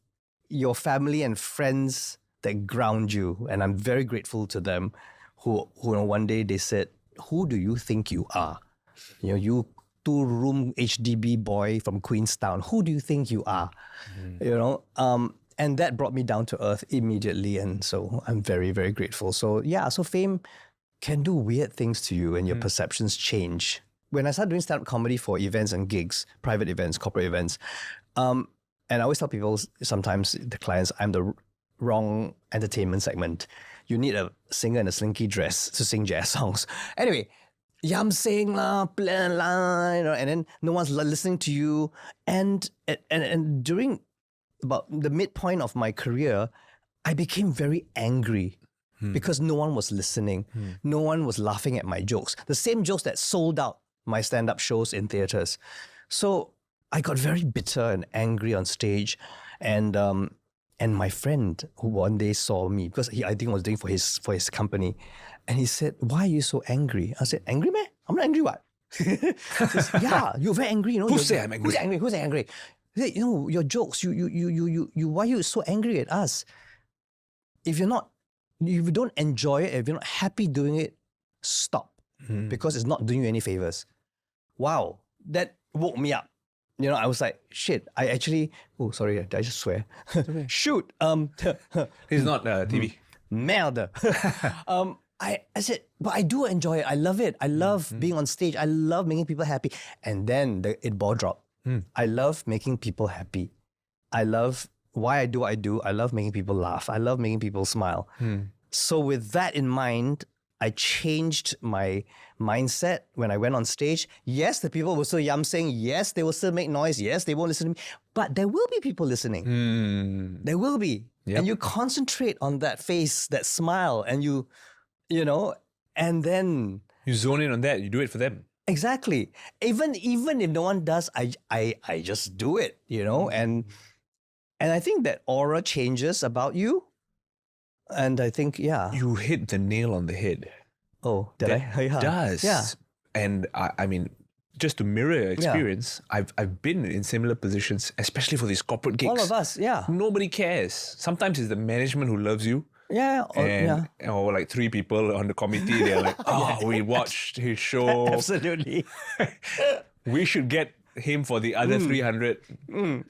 your family and friends that ground you, and I'm very grateful to them. Who one day they said, "Who do you think you are? You know, you 2-room HDB boy from Queenstown. Who do you think you are?" You know, and that brought me down to earth immediately, and so I'm very, very grateful. So yeah, so fame can do weird things to you, and your perceptions change. When I started doing stand-up comedy for events and gigs, private events, corporate events, and I always tell people sometimes, the clients, I'm the wrong entertainment segment. You need a singer in a slinky dress to sing jazz songs. Anyway, yam sing la, blah, la, you know, and then no one's listening to you. And during about the midpoint of my career, I became very angry because no one was listening. No one was laughing at my jokes. The same jokes that sold out my stand-up shows in theatres. So I got very bitter and angry on stage, and And my friend who one day saw me, because I think was doing for his company, and he said, "Why are you so angry?" I said, "Angry, man? I'm not angry, what?" He says, "Yeah, you're very angry. Who say I'm angry? Who's angry? He said, your jokes, you, why are you so angry at us? If you don't enjoy it, if you're not happy doing it, stop. Because it's not doing you any favors." Wow, that woke me up. I was like, shit, I actually, sorry, did I just swear? Shoot. He's not TV. Merde. I said, but I do enjoy it. I love it. I love being on stage. I love making people happy. And then it ball dropped. I love making people happy. I love why I do what I do. I love making people laugh. I love making people smile. So with that in mind, I changed my mindset when I went on stage. Yes, the people will still yam-sing. Yes, they will still make noise. Yes, they won't listen to me. But there will be people listening. There will be. Yep. And you concentrate on that face, that smile, and and then... You zone in on that. You do it for them. Exactly. Even if no one does, I just do it, and I think that aura changes about you. And I think, You hit the nail on the head. Oh, did I? It does. Yeah. And I mean, just to mirror your experience, I've been in similar positions, especially for these corporate gigs. All of us, yeah. Nobody cares. Sometimes it's the management who loves you. Yeah. Or like 3 people on the committee, they're like, we watched his show. Absolutely. We should get him for the other 300.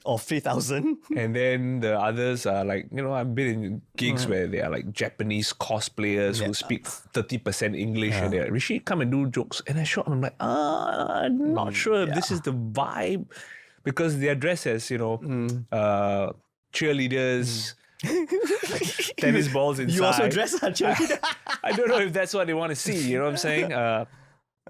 Or 3,000. And then the others are like, I've been in gigs where they are like Japanese cosplayers who speak 30% English and they're like, Rishi, come and do jokes. And I show them, I'm like, I'm not sure if this is the vibe. Because they're dressed as, cheerleaders, tennis balls inside. You also dress as a cheerleader? I don't know if that's what they want to see, you know what I'm saying?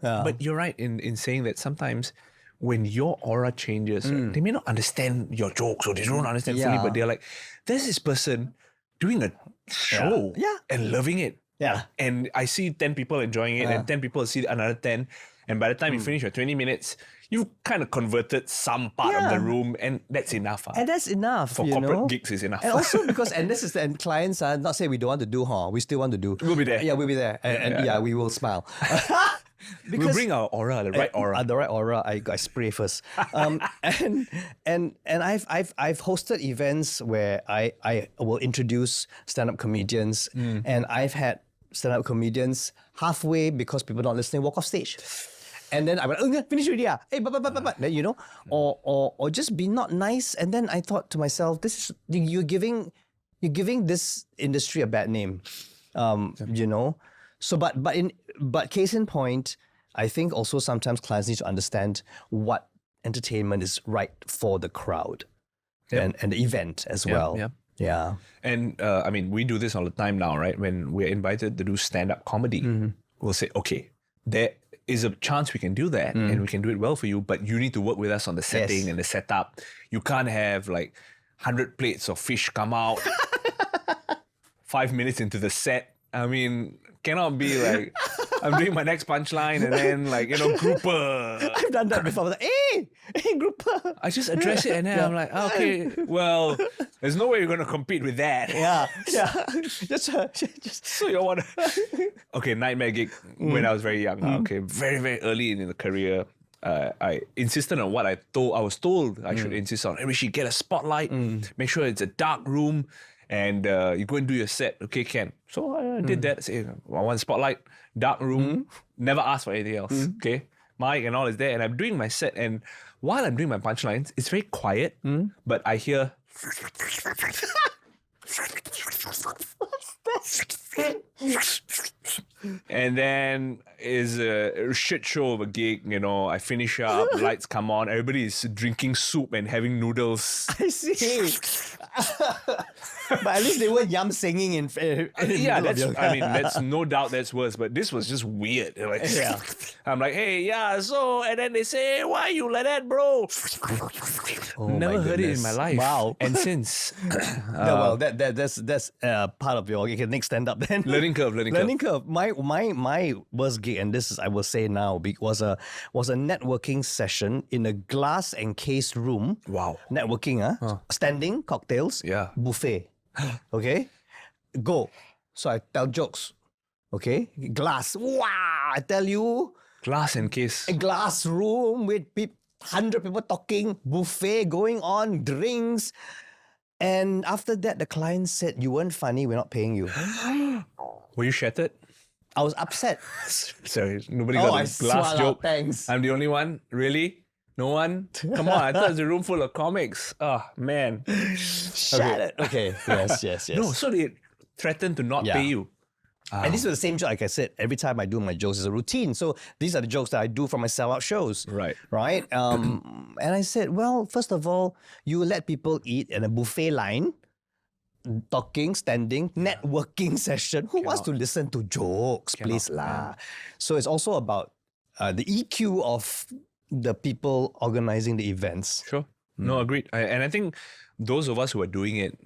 But you're right in saying that sometimes when your aura changes, they may not understand your jokes or they don't understand fully, but they're like, there's this person doing a show and loving it. Yeah. And I see 10 people enjoying it and 10 people see another 10. And by the time you finish your 20 minutes, you've kind of converted some part of the room and that's enough. And that's enough, For corporate gigs is enough. And also because, and clients are not saying we don't want to do, we still want to do. We'll be there. Yeah, we'll be there. And we will smile. We'll bring our aura, the right aura. The right aura. I spray first. And I've hosted events where I will introduce stand-up comedians, and I've had stand-up comedians halfway because people not listening walk off stage. And then I went, finish already, hey, then, or just be not nice. And then I thought to myself, you're giving this industry a bad name, So, but case in point, I think also sometimes clients need to understand what entertainment is right for the crowd and the event as well. Yeah. And I mean, we do this all the time now, right? When we're invited to do stand-up comedy, we'll say, okay, there is a chance we can do that and we can do it well for you, but you need to work with us on the setting and the setup. You can't have like 100 plates of fish come out 5 minutes into the set. I mean, cannot be like, I'm doing my next punchline and then like, grouper. I've done that before. I was like, hey, grouper. I just address it and then I'm like, okay, well, there's no way you're going to compete with that. Yeah. just So you want to... Okay, nightmare gig when I was very young. Okay, very, very early in the career. I insisted on what I was told I should insist on. We should get a spotlight, make sure it's a dark room, and you go and do your set. Okay, Ken. So I did that. Say, I want spotlight, dark room, never ask for anything else. Okay, mic and all is there, and I'm doing my set. And while I'm doing my punchlines, it's very quiet, but I hear. And then is a shit show of a gig, I finish up, lights come on, everybody is drinking soup and having noodles. I see. But at least they weren't yum singing in that's no doubt that's worse, but this was just weird. Like, I'm like, hey, so, and then they say, why you like that, bro? Never heard it in my life. Wow. And since that's part of your next stand up then. Learning curve. My worst gig, and this is I will say now, was a networking session in a glass encased room. Wow. Networking, standing, cocktails, buffet. Okay? Go. So I tell jokes. Okay? Glass. Wow! I tell you, Glass and case. a glass room with 100 people talking, buffet going on, drinks. And after that, the client said, you weren't funny, we're not paying you. Were you shattered? I was upset. Sorry, nobody Oh, got I a glass swallow, joke. thanks. I'm the only one? Really? No one? Come on, I thought it was a room full of comics. Oh, man. Shattered. Okay. Yes. No, so they threatened to not Yeah. pay you. And these are the same joke, like I said, every time I do my jokes, it's a routine. So these are the jokes that I do for my sellout shows. Right. Right? And I said, well, first of all, you let people eat in a buffet line, talking, standing, networking session. Who wants to listen to jokes, please lah? So it's also about the EQ of the people organizing the events. Sure. No, agreed. And I think those of us who are doing it,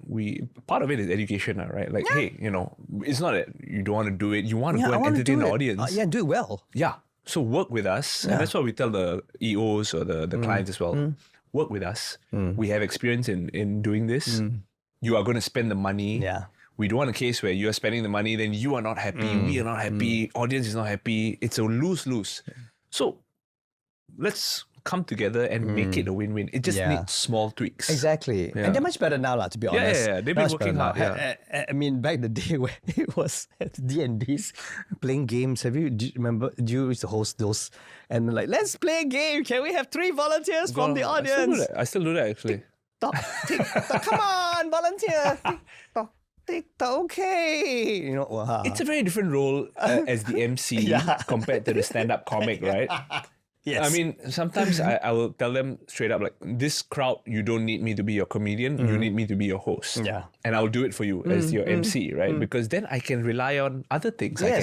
part of it is education, right? Like, hey, it's not that you don't want to do it. You want to go I and wanna entertain do the it. audience. Yeah, do it well. Yeah. So work with us. And that's what we tell the EOs or the clients as well. Work with us. We have experience in doing this. You are going to spend the money. Yeah. We don't want a case where you are spending the money, then you are not happy, we are not happy, audience is not happy. It's a lose-lose. So let's come together and make it a win-win. It just needs small tweaks. Exactly. Yeah. And they're much better now, to be honest. Yeah. They've been Much working better hard. now. Yeah. I mean, back the day where it was at D&D's playing games. Do you remember? Do you used to host those? And like, let's play a game. Can we have 3 volunteers from the audience? I still do that actually. Tick tock. Come on, volunteer. Tick tock. Okay. Wow. It's a very different role as the MC compared to the stand-up comic, right? Yes. I mean, sometimes I will tell them straight up, like, this crowd, you don't need me to be your comedian, you need me to be your host. Yeah. And I'll do it for you as your MC, right? Because then I can rely on other things. Yes. I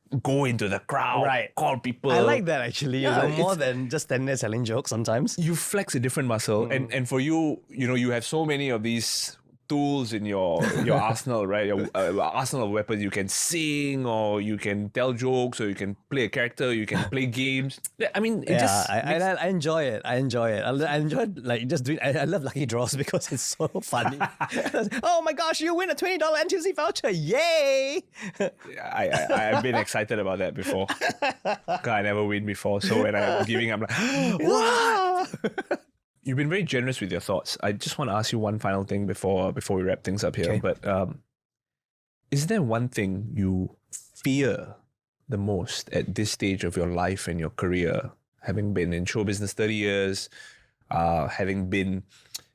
can go into the crowd, call people. I like that actually. Yeah, more than just standing there selling jokes sometimes. You flex a different muscle. And for you, you have so many of these tools in your arsenal, right? Your arsenal of weapons. You can sing, or you can tell jokes, or you can play a character, you can play games. I mean, I enjoy it. I enjoy it. I enjoy like just doing. I love lucky draws because it's so funny. Oh my gosh, you win a $20 NTUC voucher! Yay! I've been excited about that before. 'Cause I never win before, so when I'm giving, I'm like, what? You've been very generous with your thoughts. I just want to ask you one final thing before we wrap things up here. Okay. But is there one thing you fear the most at this stage of your life and your career, having been in show business 30 years, having been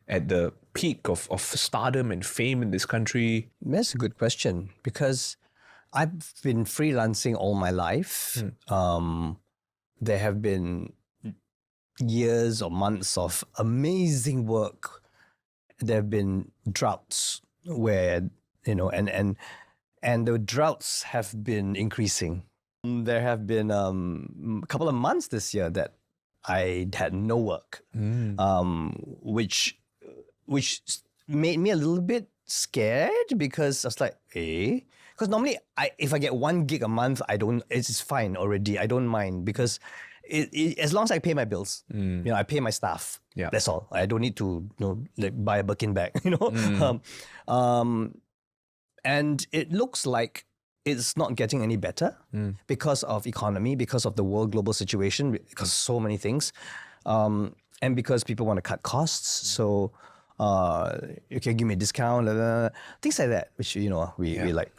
at the peak of stardom and fame in this country? That's a good question because I've been freelancing all my life. There have been years or months of amazing work. There have been droughts where, and the droughts have been increasing. There have been a couple of months this year that I had no work, which made me a little bit scared because I was like, because normally if I get 1 gig a month, it's fine already. I don't mind because as long as I pay my bills, I pay my staff. Yeah. That's all. I don't need to buy a Birkin bag. And it looks like it's not getting any better because of economy, because of the world global situation, because so many things, and because people want to cut costs. So you can give me a discount, things like that, which we like.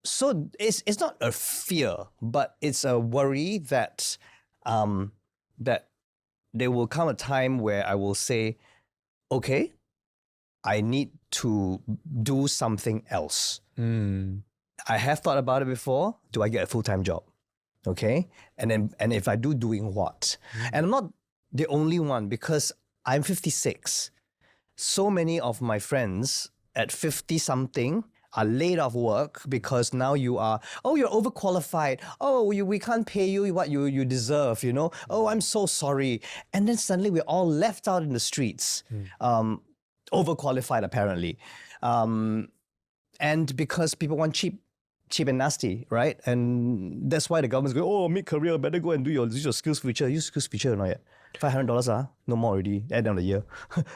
So it's not a fear, but it's a worry that that there will come a time where I will say, okay, I need to do something else. I have thought about it before. Do I get a full-time job? Okay, and if I do, doing what? And I'm not the only one because I'm 56. So many of my friends at 50-something are laid off work because now you're overqualified. We can't pay you what you deserve, Oh, I'm so sorry. And then suddenly we're all left out in the streets, overqualified apparently. And because people want cheap cheap and nasty, right? And that's why the government's going, oh, mid-career, better go and use your skills feature. Use skills feature or not yet? $500, no more already, at the end of the year.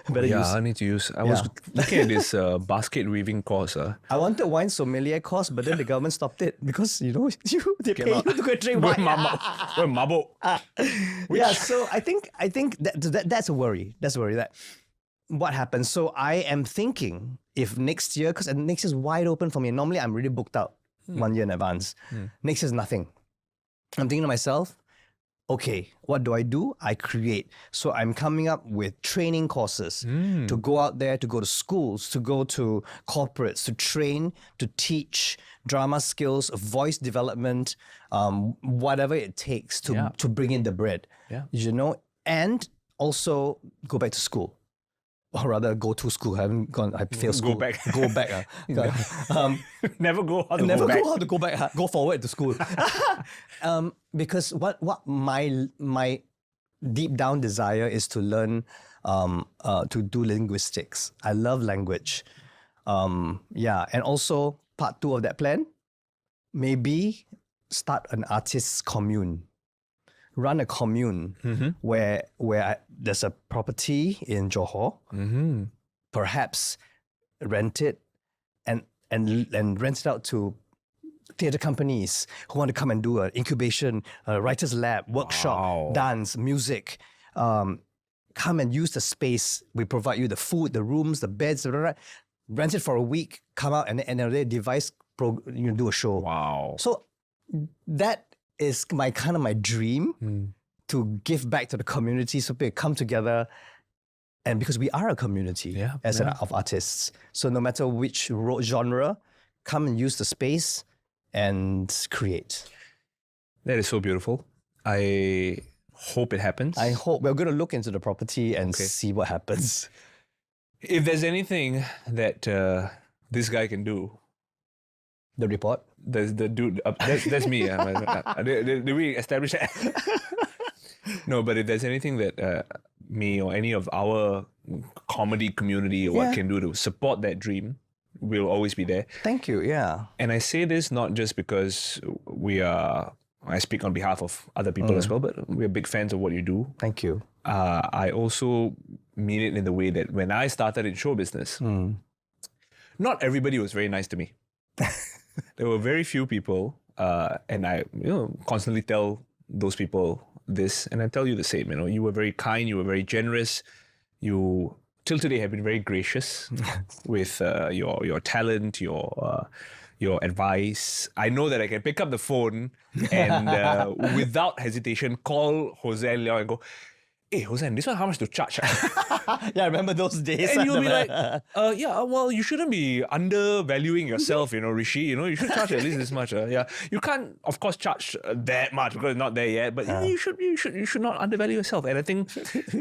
Better use. I need to use. I was looking at this basket weaving course. I wanted wine sommelier course, but then the government stopped it because, they pay you to go drink wine. Mabo. Yeah, so I think that's a worry. That's a worry that what happens. So I am thinking if next year, because next year is wide open for me. Normally I'm really booked out 1 year in advance. Next year is nothing. I'm thinking to myself, okay, what do? I create. So I'm coming up with training courses to go out there, to go to schools, to go to corporates, to train, to teach drama skills, voice development, whatever it takes to bring in the bread. Yeah. And also go back to school. Or rather, go to school. I haven't gone. I failed school. Go back. Go back. Never go how to Never go back. go how to go back. Go forward to school. Because what my deep down desire is to learn to do linguistics. I love language. And also part 2 of that plan, maybe start an artists commune. Run a commune where there's a property in Johor, perhaps rent it and rent it out to theatre companies who want to come and do an incubation, a writer's lab, workshop, dance, music. Come and use the space. We provide you the food, the rooms, the beds, rent it for a week, come out and then devise, do a show. Wow. So that is my dream to give back to the community so people come together, and because we are a community of artists, so no matter which genre, come and use the space and create. That is so beautiful. I hope it happens. I hope. We're going to look into the property and see what happens. If there's anything that this guy can do, the report. There's the dude. That's me. Did we establish that? No, but if there's anything that me or any of our comedy community or what can do to support that dream, we'll always be there. Thank you. Yeah. And I say this not just because I speak on behalf of other people as well, but we're big fans of what you do. Thank you. I also mean it in the way that when I started in show business, not everybody was very nice to me. There were very few people, and I constantly tell those people this, and I tell you the same. You were very kind, you were very generous, you till today have been very gracious with your talent, your advice. I know that I can pick up the phone and without hesitation call Hossan Leong and go, hey, Hossan, this one how much to charge? Yeah, I remember those days. And you'll be like, well, you shouldn't be undervaluing yourself, Rishi. You should charge at least this much. You can't, of course, charge that much because it's not there yet. But you should not undervalue yourself. And I think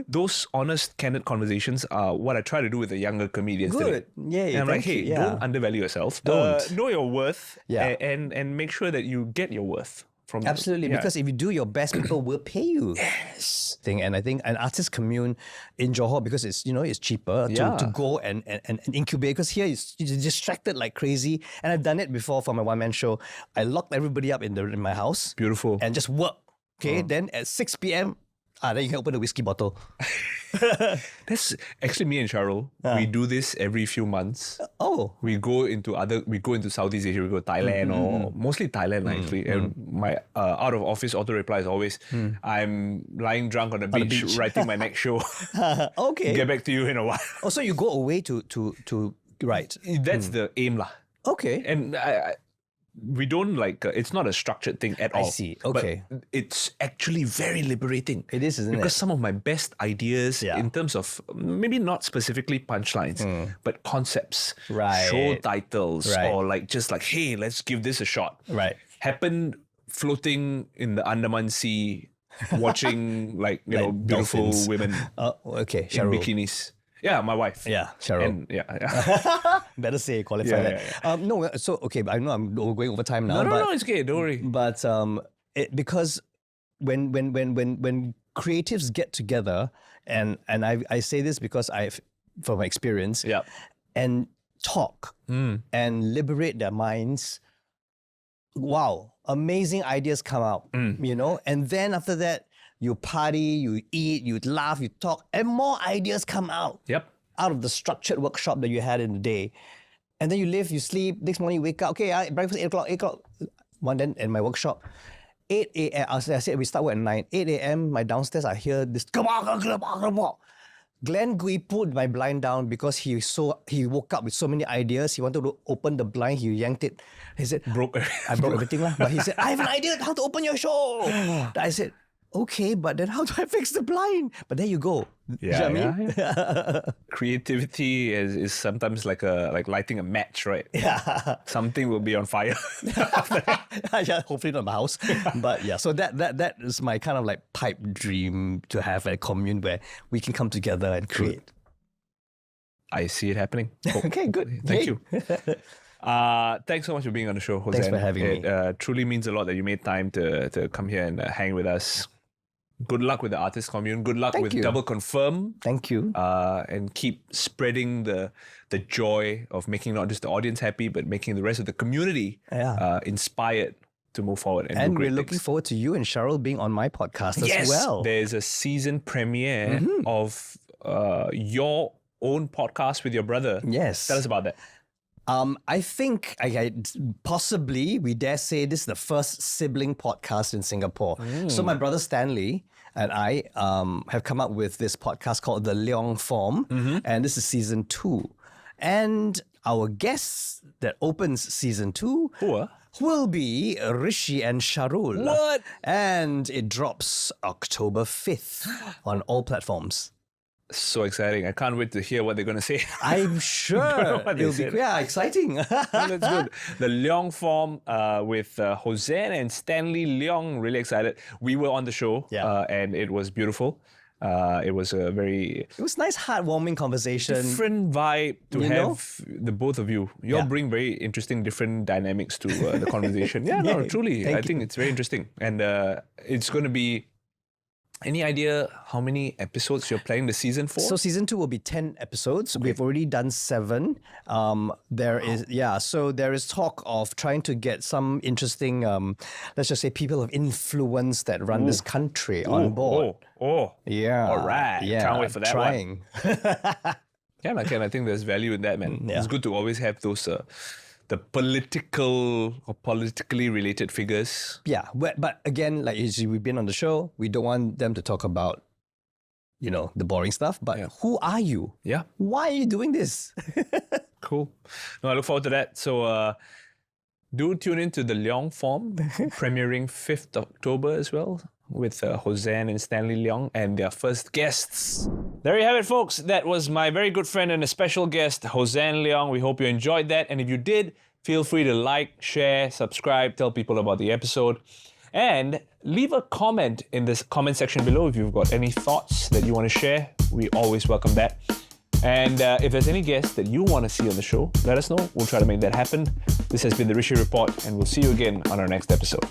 those honest, candid conversations are what I try to do with the younger comedians. Good. Today. Yeah. And I'm like, hey, don't undervalue yourself. Don't. Know your worth. Yeah. And make sure that you get your worth. Absolutely, because if you do your best, people will pay you. Yes. And I think an artist commune in Johor, because it's it's cheaper to go and incubate, because here you're distracted like crazy. And I've done it before for my one-man show. I locked everybody up in my house. Beautiful. And just work. Okay, then at 6 p.m, then you can open the whiskey bottle. That's actually me and Cheryl. We do this every few months. We go into Southeast Asia. We go to Thailand or mostly Thailand actually. And my out of office auto reply is always, I'm lying drunk on the beach writing my next show. Okay. Get back to you in a while. So you go away to write. That's the aim lah. Okay. And we don't it's not a structured thing at all. I see. Okay. But it's actually very liberating. It is, isn't it? Because some of my best ideas in terms of maybe not specifically punchlines, but concepts, show titles, or hey, let's give this a shot. Right. Happened floating in the Andaman Sea, watching beautiful dolphins. women Okay. in Cheryl. bikinis. Yeah, my wife. Yeah, Cheryl. And Better say, qualify that. No, so, okay, I know I'm going over time now. No, it's okay, don't worry. But because when creatives get together, and I say this because from my experience, and talk and liberate their minds, wow, amazing ideas come out, you know? And then after that, you party, you eat, you laugh, you talk, and more ideas come out. Yep. Out of the structured workshop that you had in the day. And then you live, you sleep, next morning you wake up, okay, breakfast 8 o'clock. One then in my workshop, 8 a.m., I said we start work at 9. 8 a.m., my downstairs, I hear this, Glenn Gui pulled my blind down because he woke up with so many ideas. He wanted to open the blind, he yanked it. He said, I broke everything. But he said, I have an idea how to open your show. I said, okay, but then how do I fix the blind? But there you go. Yeah, you know what I mean? yeah. Creativity is sometimes like lighting a match, right? Yeah. Something will be on fire. Yeah, hopefully not my house. But yeah, so that is my kind of like pipe dream, to have a commune where we can come together and create. I see it happening. Okay, good. Thank Yay. you. Thanks so much for being on the show, Hossan. Thanks for having me. It truly means a lot that you made time to come here and hang with us. Good luck with the artist commune. Good luck with you. Double Confirm. Thank you. And keep spreading the joy of making not just the audience happy, but making the rest of the community inspired to move forward. And we're looking forward to you and Cheryl being on my podcast as well. There's a season premiere of your own podcast with your brother. Yes. Tell us about that. I think I possibly, we dare say, this is the first sibling podcast in Singapore. So my brother Stanley and I have come up with this podcast called the Leong-form, and this is season 2. And our guests that opens season 2 will be Rishi and Sharul. What? And it drops October 5th on all platforms. So exciting. I can't wait to hear what they're going to say. I'm sure what they it'll said. be exciting. That's good. The Leong-form with Hossan and Stanley Leong. Really excited. We were on the show and it was beautiful. It was a very It was nice, heartwarming conversation. different vibe to You know? have the both of you. You all bring very interesting, different dynamics to the conversation. Yeah, no, Yay. truly. Thank I think it's very interesting. And it's going to be... Any idea how many episodes you're planning the season for? So season 2 will be 10 episodes. We've already done 7. There is talk of trying to get some interesting, let's just say, people of influence that run this country on board. Yeah. All right. Yeah. Can't wait for that Trying. Yeah, I think there's value in that, man. Yeah. It's good to always have those the political or politically related figures. Yeah, but again, like we've been on the show, we don't want them to talk about, the boring stuff. But who are you? Yeah. Why are you doing this? Cool. No, I look forward to that. So do tune into the Leong-form, premiering 5th October as well, with Hossan and Stanley Leong and their first guests. There you have it, folks. That was my very good friend and a special guest, Hossan Leong. We hope you enjoyed that. And if you did, feel free to like, share, subscribe, tell people about the episode. And leave a comment in this comment section below if you've got any thoughts that you want to share. We always welcome that. And if there's any guests that you want to see on the show, let us know. We'll try to make that happen. This has been the Rishi Report, and we'll see you again on our next episode.